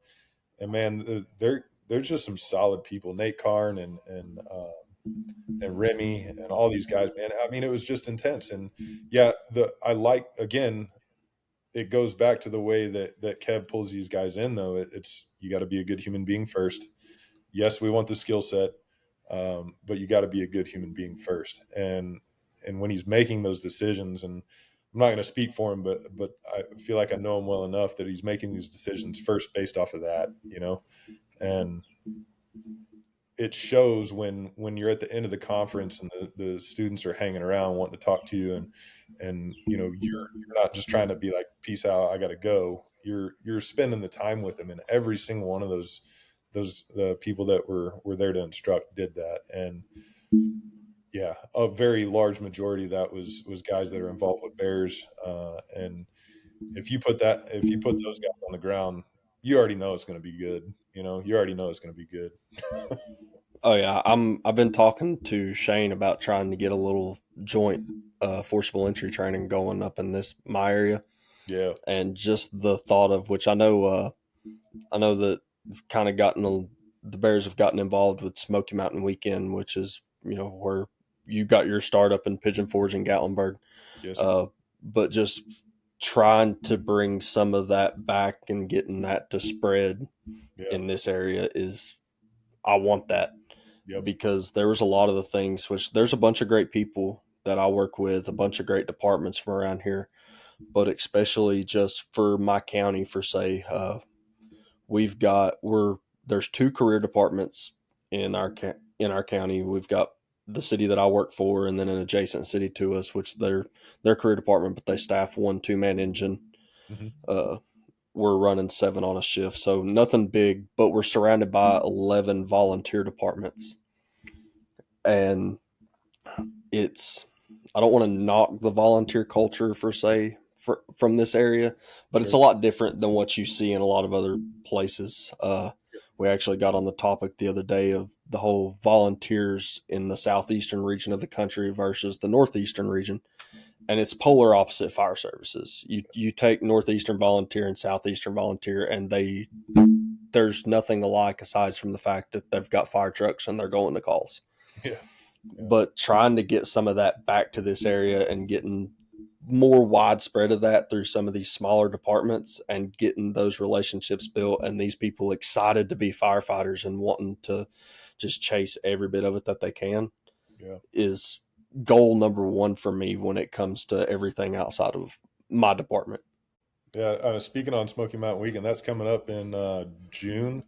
man, they're just some solid people. Nate Karn and Remy and all these guys, man. I mean, it was just intense, and yeah, I like, again, it goes back to the way that Kev pulls these guys in, though. It's you got to be a good human being first. Yes, we want the skill set, but you got to be a good human being first. And when he's making those decisions, and I'm not going to speak for him, but I feel like I know him well enough that he's making these decisions first based off of that. And it shows when you're at the end of the conference and the students are hanging around wanting to talk to you, and you're not just trying to be like, peace out, I gotta go. You're spending the time with them, and every single one of those the people that were there to instruct did that. And yeah, a very large majority of that was guys that are involved with bears. And if you put those guys on the ground, you already know it's going to be good. You already know it's going to be good. Oh yeah, I've been talking to Shane about trying to get a little joint forcible entry training going up in my area, Yeah. and just the thought of which I know that kind of the Bears have gotten involved with Smoky Mountain Weekend, which is where you got your start up in Pigeon Forge and Gatlinburg, Yes, sir. uh, but just trying to bring some of that back and getting that to spread Yeah. in this area is, I want that, Yep. because there was a lot of the things, which there's a bunch of great people that I work with, a bunch of great departments from around here, but especially just for my county, for say, there's two career departments in our county. We've got the city that I work for, and then an adjacent city to us, which they're their career department, but they staff 1 2-man engine. Hmm. Uh, we're running 7 on a shift, so nothing big, but we're surrounded by 11 volunteer departments, and it's I don't want to knock the volunteer culture from this area, but it's Sure. a lot different than what you see in a lot of other places. We actually got on the topic the other day of the whole volunteers in the southeastern region of the country versus the northeastern region, and it's polar opposite fire services. You take northeastern volunteer and southeastern volunteer, and there's nothing alike aside from the fact that they've got fire trucks and they're going to calls. Yeah. Yeah. But trying to get some of that back to this area and getting more widespread of that through some of these smaller departments and getting those relationships built and these people excited to be firefighters and wanting to just chase every bit of it that they can Yeah. is goal number one for me when it comes to everything outside of my department. Yeah. Speaking on Smoky Mountain Weekend, that's coming up in June.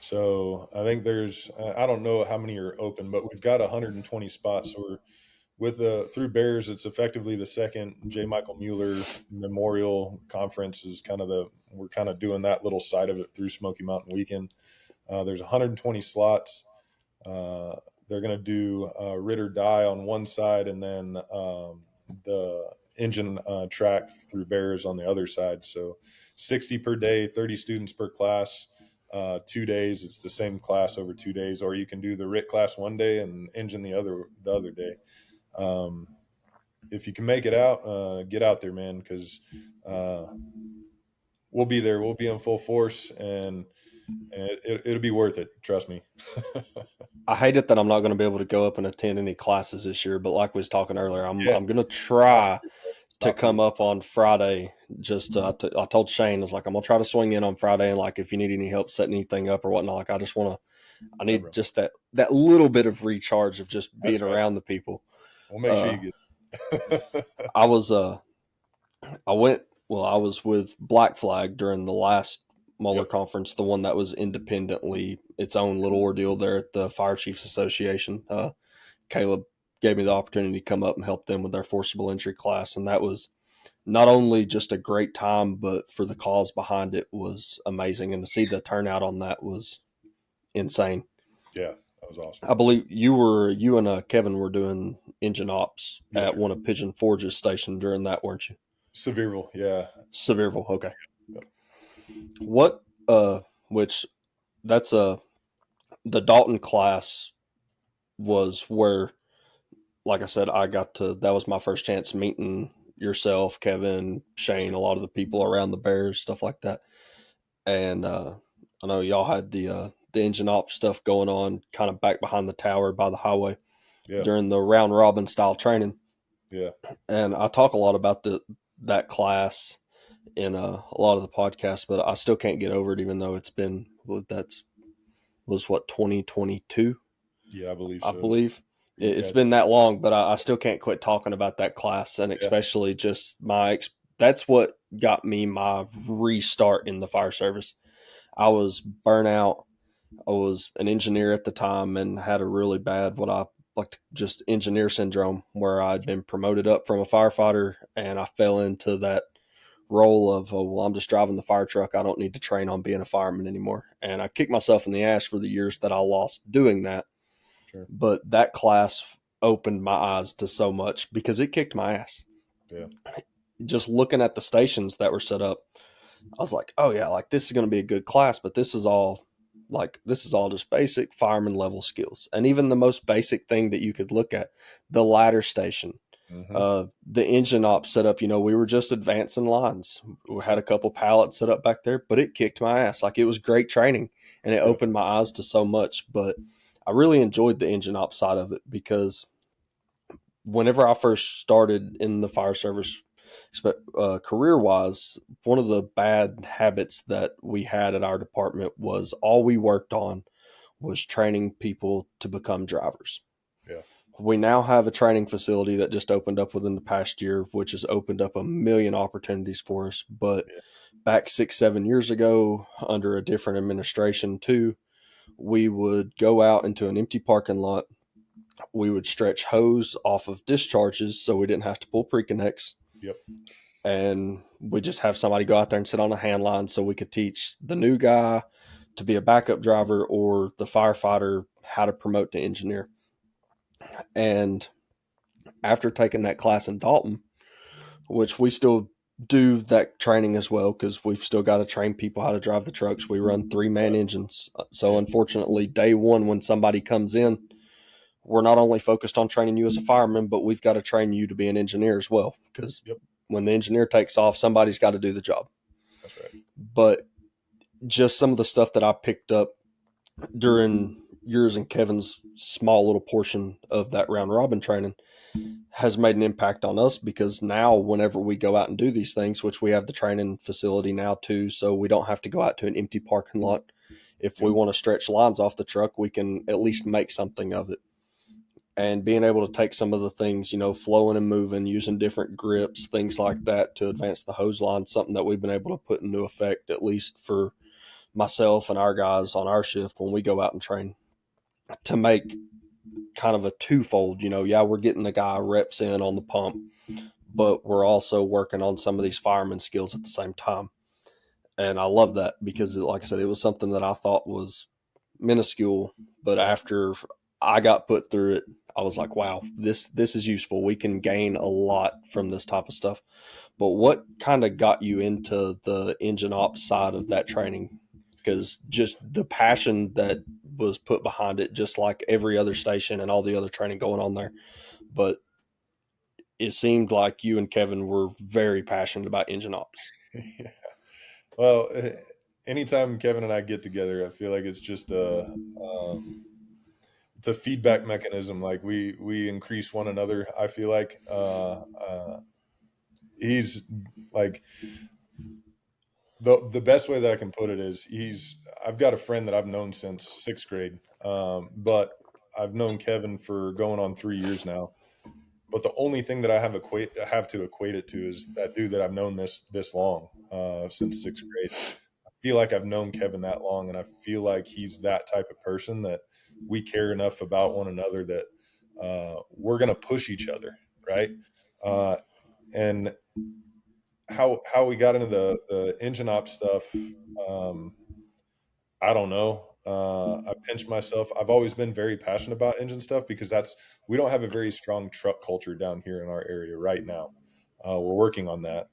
So I think I don't know how many are open, but we've got 120 spots. So through Bears, it's effectively the second J. Michael Mueller Memorial Conference we're kind of doing that little side of it through Smoky Mountain Weekend. There's 120 slots. They're going to do Rid or Die on one side, and then the engine track through Bears on the other side. So 60 per day, 30 students per class. 2 days, it's the same class over 2 days, or you can do the RIT class one day and engine the other day. Um, if you can make it out, get out there, man, because we'll be there. We'll be in full force, and it'll be worth it. Trust me. I hate it that I'm not going to be able to go up and attend any classes this year, but like we was talking earlier, I'm Yeah, I'm going to stop try to, bro. to Stop to. come up on Friday. Just I told Shane, I was like, I'm gonna try to swing in on Friday, and like if you need any help setting anything up or whatnot, like I Yeah, need bro. just that little bit of recharge of just being That's right. around the people. We'll make sure Uh, you get. I was I was with Black Flag during the last Mueller Yep. conference, the one that was independently its own little ordeal there at the Fire Chiefs Association. Caleb gave me the opportunity to come up and help them with their forcible entry class, and that was not only just a great time, but for the cause behind it was amazing, and to see the turnout on that was insane. Yeah, that was awesome. I believe you and Kevin were doing engine ops Yeah. at one of Pigeon Forge's station during that, weren't you? Sevierville. Yeah. Sevierville, okay. Yep. What which that's the Dalton class was where, like I said, that was my first chance meeting yourself, Kevin, Yes, Shane, sir. a lot of the people around the Bears, stuff like that. And I know y'all had the engine op stuff going on kind of back behind the tower by the highway Yeah. during the round robin style training. Yeah. And I talk a lot about that class in a lot of the podcasts, but I still can't get over it, even though it's been that's was what 2022, Yeah. I believe I so. believe. Yeah. It's been that long, but I still can't quit talking about that class, and Yeah. especially just that's what got me my restart in the fire service. I was burnt out. I was an engineer at the time and had a really bad, what I like to just engineer syndrome, where I'd been promoted up from a firefighter and I fell into that role of, oh, well, I'm just driving the fire truck. I don't need to train on being a fireman anymore. And I kicked myself in the ass for the years that I lost doing that. Sure. But that class opened my eyes to so much because it kicked my ass. Yeah. Just looking at the stations that were set up, I was like, oh yeah, like this is going to be a good class, but this is all just basic fireman level skills. And even the most basic thing that you could look at, the ladder station, Mm-hmm. the engine op setup, we were just advancing lines. We That's had it. a couple pallets set up back there, but it kicked my ass. Like it was great training and it Yeah. opened my eyes to so much. But I really enjoyed the engine op side of it because whenever I first started in the fire service, career wise, one of the bad habits that we had at our department was all we worked on was training people to become drivers. Yeah. We now have a training facility that just opened up within the past year, which has opened up a million opportunities for us. But Yeah. back 6, 7 years ago, under a different administration, too, we would go out into an empty parking lot. We would stretch hose off of discharges so we didn't have to pull pre-connects. Yep. And we just have somebody go out there and sit on a hand line so we could teach the new guy to be a backup driver or the firefighter how to promote to engineer. And after taking that class in Dalton, which we still do that training as well because we've still got to train people how to drive the trucks. We run 3-man Yeah. engines. So Yeah. unfortunately, day one, when somebody comes in, we're not only focused on training you as a fireman, but we've got to train you to be an engineer as well. Because Yep. when the engineer takes off, somebody's got to do the job. That's right. But just some of the stuff that I picked up during yours and Kevin's small little portion of that round robin training has made an impact on us because now whenever we go out and do these things, which we have the training facility now too, so we don't have to go out to an empty parking lot. If we Yep. want to stretch lines off the truck, we can at least make something of it. And being able to take some of the things, flowing and moving, using different grips, things like that to advance the hose line, something that we've been able to put into effect, at least for myself and our guys on our shift when we go out and train, to make kind of a twofold. Yeah, we're getting the guy reps in on the pump, but we're also working on some of these fireman skills at the same time. And I love that because, like I said, it was something that I thought was minuscule, but Yeah. after I got put through it, I was like, wow, this is useful. We can gain a lot from this type of stuff. But what kind of got you into the engine ops side of that training? Because just the passion that was put behind it, just like every other station and all the other training going on there. But it seemed like you and Kevin were very passionate about engine ops. Yeah. Well, anytime Kevin and I get together, I feel like it's just it's a feedback mechanism. Like we increase one another. I feel like he's like the best way that I can put it is I've got a friend that I've known since sixth grade, but I've known Kevin for going on 3 years now. But the only thing that I have to equate it to is that dude that I've known this long, since sixth grade. I feel like I've known Kevin that long, and I feel like he's that type of person that we care enough about one another that we're going to push each other, right? And how we got into the engine op stuff, um, I don't know. I pinch myself. I've always been very passionate about engine stuff because we don't have a very strong truck culture down here in our area right now. We're working on that.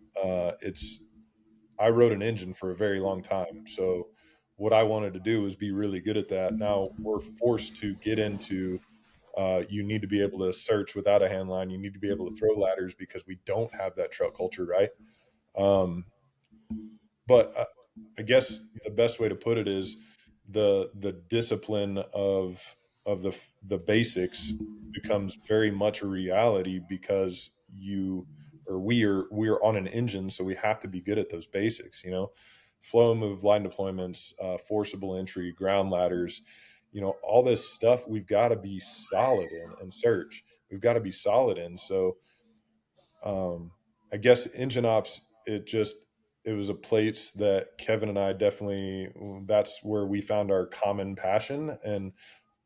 I wrote an engine for a very long time, so what I wanted to do was be really good at that. Now we're forced to get into. You need to be able to search without a hand line. You need to be able to throw ladders because we don't have that truck culture, right? Um, but I guess the best way to put it is the discipline of the basics becomes very much a reality because we are on an engine, so we have to be good at those basics. Flow and move, line deployments, forcible entry, ground ladders. All this stuff we've got to be solid in, and search. We've got to be solid in. So I guess engine ops, it was a place that Kevin and I definitely, that's where we found our common passion. And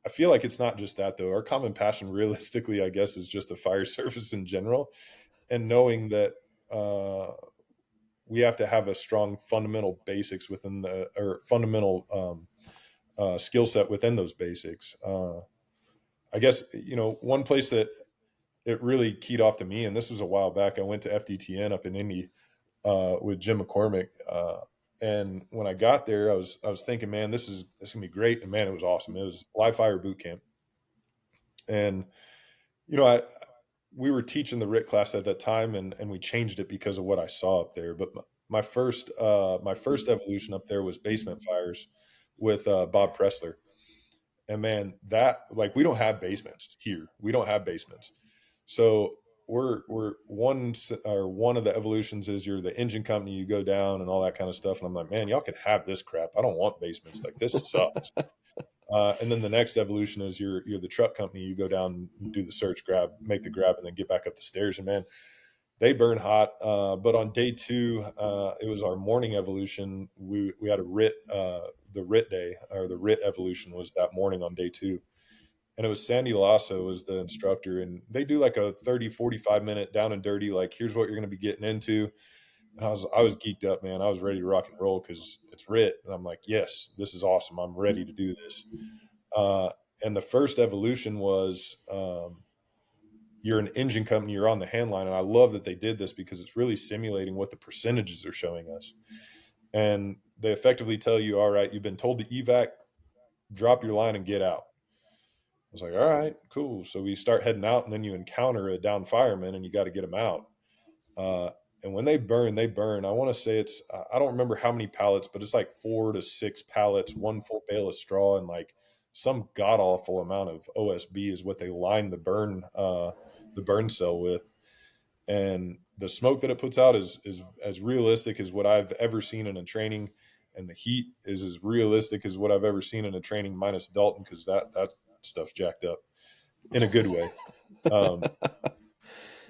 I feel like it's not just that though. Our common passion realistically, I guess, is just the fire service in general, and knowing that we have to have a strong fundamental basics or fundamental skill set within those basics. I guess, one place that it really keyed off to me, and this was a while back, I went to FDTN up in Indy with Jim McCormick. And when I got there, I was thinking, man, this is gonna be great. And man, it was awesome. It was live fire boot camp. And, we were teaching the RIT class at that time, and we changed it because of what I saw up there. But my first evolution up there was basement fires with Bob Pressler. And man, that, like, we don't have basements here. We don't have basements. So we're one of the evolutions is you're the engine company, you go down and all that kind of stuff. And I'm like, man, y'all can have this crap. I don't want basements. Like, this sucks. And then the next evolution is you're the truck company, you go down and do the search, make the grab, and then get back up the stairs. And man, they burn hot. But on day two, it was our morning evolution. We had a RIT, the RIT day, or the RIT evolution was that morning on day two. And it was Sandy Lasso was the instructor, and they do like a 30, 45 minute down and dirty, like, here's what you're going to be getting into. And I was geeked up, man. I was ready to rock and roll because it's RIT. And I'm like, yes, this is awesome. I'm ready to do this. And the first evolution was, you're an engine company, you're on the hand line. And I love that they did this because it's really simulating what the percentages are showing us. And they effectively tell you, all right, you've been told to evac, drop your line and get out. I was like, all right, cool. So we start heading out, and then you encounter a down fireman, and you got to get them out. And when they burn, they burn. I want to say I don't remember how many pallets, but it's like 4 to 6 pallets, one full bale of straw, and like some god awful amount of OSB is what they line the burn cell with. And the smoke that it puts out is as realistic as what I've ever seen in a training, and the heat is as realistic as what I've ever seen in a training, minus Dalton, because that stuff's jacked up in a good way.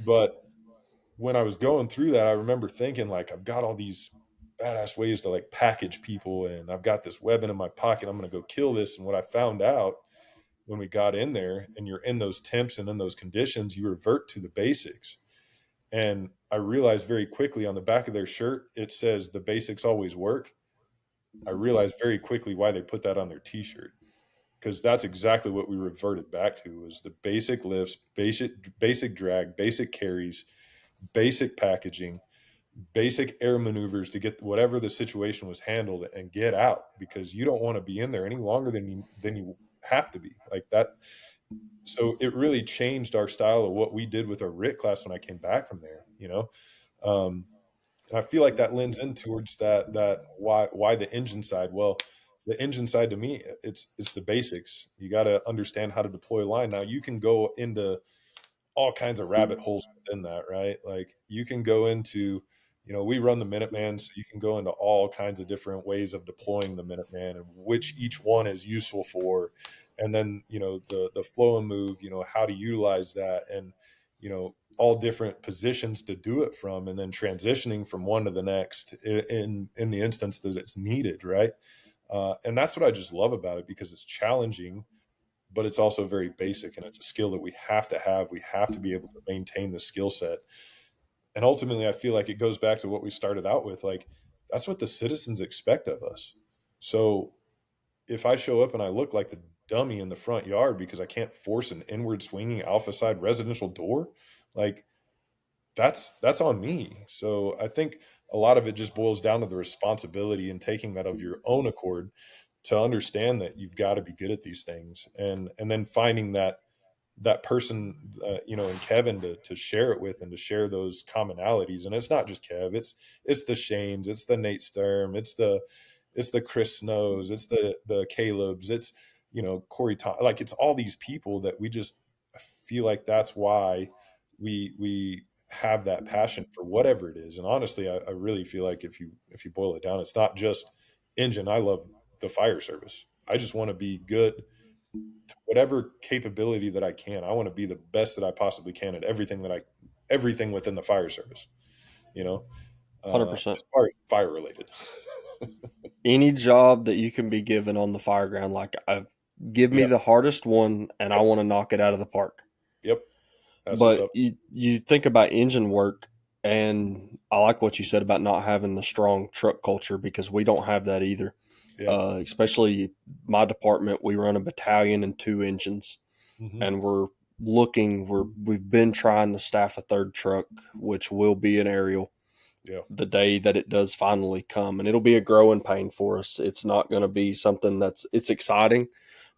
But when I was going through that, I remember thinking, like, I've got all these badass ways to like package people, and I've got this weapon in my pocket. I'm going to go kill this. And what I found out when we got in there, and you're in those temps and in those conditions, you revert to the basics. And I realized very quickly on the back of their shirt, it says the basics always work. I realized very quickly why they put that on their t-shirt, because that's exactly what we reverted back to, was the basic lifts, basic drag, basic carries, basic packaging, basic air maneuvers to get whatever the situation was handled and get out, because you don't want to be in there any longer than you have to be. Like that, So it really changed our style of what we did with our RIT class when I came back from there, you know? Um, and I feel like that lends in towards that why the engine side. Well, the engine side to me, it's the basics. You got to understand how to deploy line. Now you can go into all kinds of rabbit holes within that, right? Like you can go into, we run the Minuteman, so you can go into all kinds of different ways of deploying the Minuteman and which each one is useful for, and then the flow and move, how to utilize that, and all different positions to do it from, and then transitioning from one to the next in the instance that it's needed, right? And that's what I just love about it, because it's challenging, but it's also very basic, and it's a skill that we have to have. We have to be able to maintain the skill set. And ultimately, I feel like it goes back to what we started out with. Like, that's what the citizens expect of us. So if I show up and I look like the dummy in the front yard because I can't force an inward swinging alpha side residential door, like that's on me. So I think a lot of it just boils down to the responsibility and taking that of your own accord to understand that you've got to be good at these things, and then finding that person, in Kevin to share it with, and to share those commonalities. And it's not just Kev, it's the Shanes, it's the Nate Sturm, it's the Chris Snows, it's the Caleb's, it's Corey Tom, like it's all these people that we just feel like that's why we have that passion for whatever it is. And honestly, I really feel like if you boil it down, it's not just engine. I love the fire service. I just want to be good to whatever capability that I can. I want to be the best that I possibly can at everything within the fire service, you know, 100%. as far as fire related. Any job that you can be given on the fire ground, like give me Yeah. the hardest one and I Yep. want to knock it out of the park. Yep. That's what's But up. you think about engine work, and I like what you said about not having the strong truck culture, because we don't have that either. Yeah. Especially my department, we run a battalion and 2 engines, Hmm. and we've been trying to staff a third truck, which will be an aerial Yeah. the day that it does finally come, and it'll be a growing pain for us. It's not going to be something it's exciting,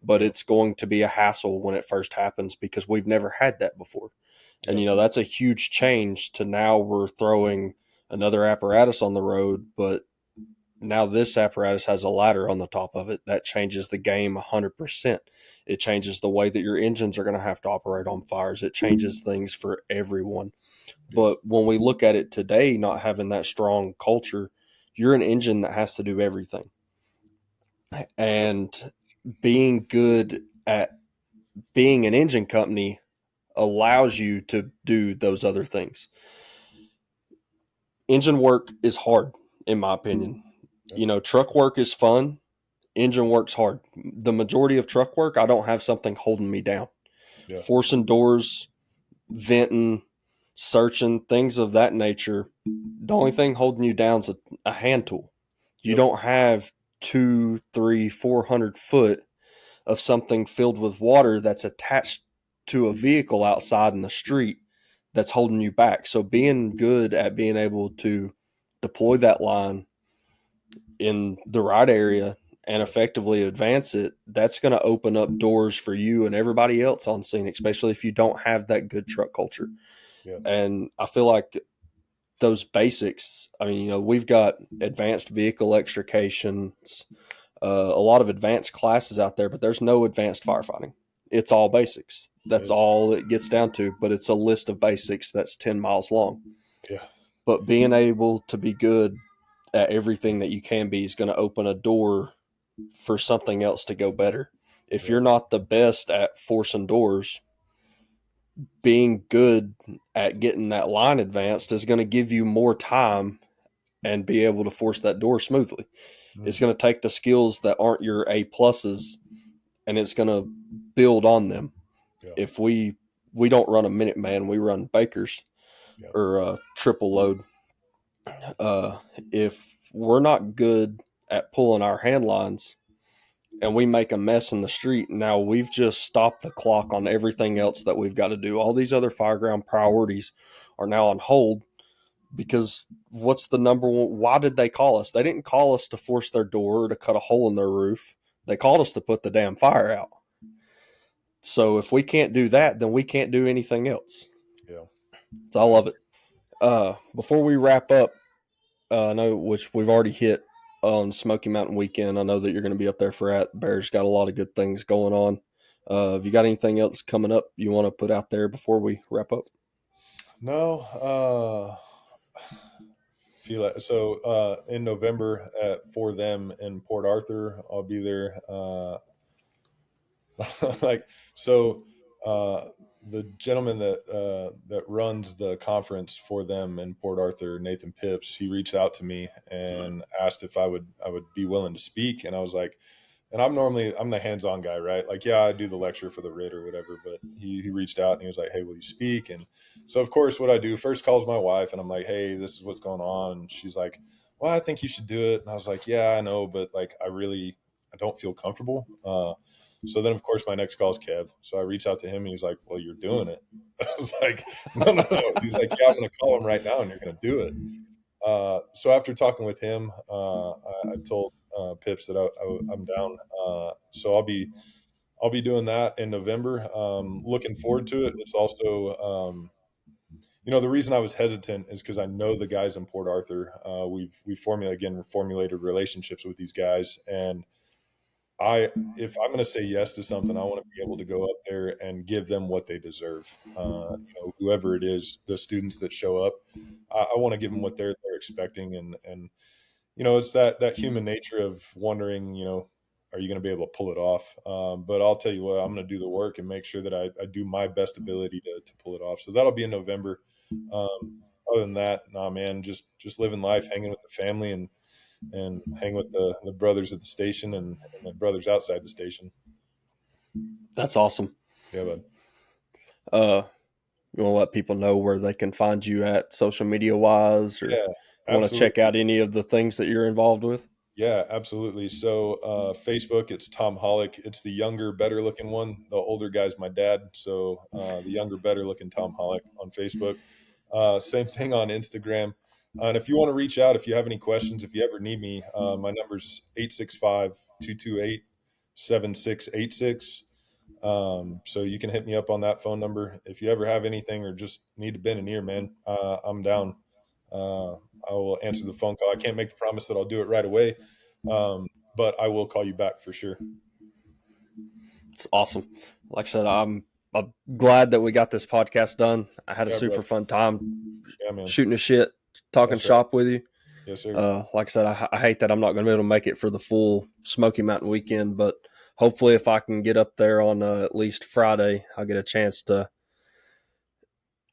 but Yeah. it's going to be a hassle when it first happens, because we've never had that before. And Yeah. that's a huge change to now we're throwing another apparatus on the road, but now this apparatus has a ladder on the top of it. That changes the game 100%. It changes the way that your engines are going to have to operate on fires. It changes things for everyone. Yes. But when we look at it today, not having that strong culture, you're an engine that has to do everything. Yep. And being good at being an engine company allows you to do those other things. Engine work is hard, in my opinion. Yep. Truck work is fun. Engine work's hard. The majority of truck work, I don't have something holding me down. Yeah. Forcing doors, venting, searching, things of that nature. The only thing holding you down is a hand tool. You Yep. don't have 2, 3, 400 foot of something filled with water that's attached to a vehicle outside in the street that's holding you back. So being good at being able to deploy that line in the right area and Yep. effectively advance it, that's going to open up doors for you and everybody else on scene, especially if you don't have that good truck culture. Yeah. And I feel like those basics, I mean, we've got advanced vehicle extrications, a lot of advanced classes out there, but there's no advanced firefighting. It's all basics. It That's is. all it gets down to, but it's a list of basics that's 10 miles long. Yeah. But being able to be good at everything that you can be is going to open a door for something else to go better. If Yeah. you're not the best at forcing doors, being good at getting that line advanced is going to give you more time and be able to force that door smoothly. It's Hmm. going to take the skills that aren't your A pluses and it's going to build on them. Yeah. If we don't run a Minuteman, we run Bakers Yeah. or triple load. Uh, if we're not good at pulling our hand lines and we make a mess in the street, now we've just stopped the clock on everything else that we've got to do. All these other fireground priorities are now on hold, because what's the number one? Why did they call us? They didn't call us to force their door or to cut a hole in their roof. They called us to put the damn fire out. So if we can't do that, then we can't do anything else. Yeah. So I love it. Before we wrap up, I know which we've already hit on Smoky Mountain Weekend. I know that you're going to be up there for that. Bears got a lot of good things going on. Have you got anything else coming up you want to put out there before we wrap up? No, feel like so in November for them in Port Arthur, I'll be there. Like so, uh, the gentleman that runs the conference for them in Port Arthur, Nathan Pips, he reached out to me and asked if I would be willing to speak, and I was like, and I'm the hands-on guy, right? Like, yeah, I do the lecture for the RIT or whatever, but he reached out and he was like, hey, will you speak? And so of course what I do first calls my wife and I'm like, hey, this is what's going on. And she's like, well, I think you should do it. And I was like, yeah, I know, but like I don't feel comfortable. So then of course my next call is Kev. So I reach out to him and he's like, well, you're doing it. I was like, no. He's like, yeah, I'm gonna call him right now and you're gonna do it. So after talking with him, I told Pips that I'm down. So I'll be doing that in November. Looking forward to it. It's also, the reason I was hesitant is because I know the guys in Port Arthur. We've formulated relationships with these guys, and if I'm going to say yes to something, I want to be able to go up there and give them what they deserve. Whoever it is, the students that show up, I want to give them what they're expecting, and it's that human nature of wondering, are you going to be able to pull it off? But I'll tell you what, I'm going to do the work and make sure that I do my best ability to pull it off. So that'll be in November. Other than that, nah, man, just living life, hanging with the family, and hang with the brothers at the station and the brothers outside the station. That's awesome. Yeah, bud. You want to let people know where they can find you at social media wise, or Yeah, want to absolutely. check out any of the things that you're involved with? Yeah, absolutely. So Facebook, it's Tom Hollick. It's the younger, better looking one. The older guy's my dad. So the younger, better looking Tom Hollick on Facebook. Same thing on Instagram. And if you want to reach out, if you have any questions, if you ever need me, my number's 865-228-7686. So you can hit me up on that phone number. If you ever have anything or just need to bend an ear, man, I'm down. Uh, I will answer the phone call. I can't make the promise that I'll do it right away, but I will call you back for sure. It's awesome. Like I said, I'm glad that we got this podcast done. I had a Yeah, super bro. fun time Yeah, man. shooting the shit, talking That's right. shop with you. Yes, sir. Like I said, I hate that I'm not going to be able to make it for the full Smoky Mountain Weekend, but hopefully, if I can get up there on at least Friday, I'll get a chance to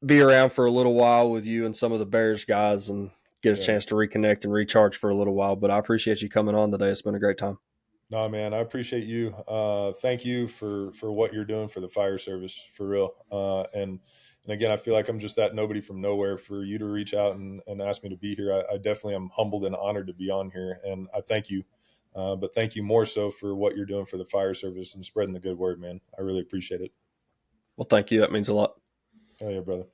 be around for a little while with you and some of the Bears guys and get a Yeah. chance to reconnect and recharge for a little while. But I appreciate you coming on today. It's been a great time. No, man, I appreciate you. Thank you for what you're doing for the fire service, for real. And again, I feel like I'm just that nobody from nowhere. For you to reach out and ask me to be here, I definitely am humbled and honored to be on here, and I thank you. But thank you more so for what you're doing for the fire service and spreading the good word, man. I really appreciate it. Well, thank you. That means a lot. Oh yeah, brother.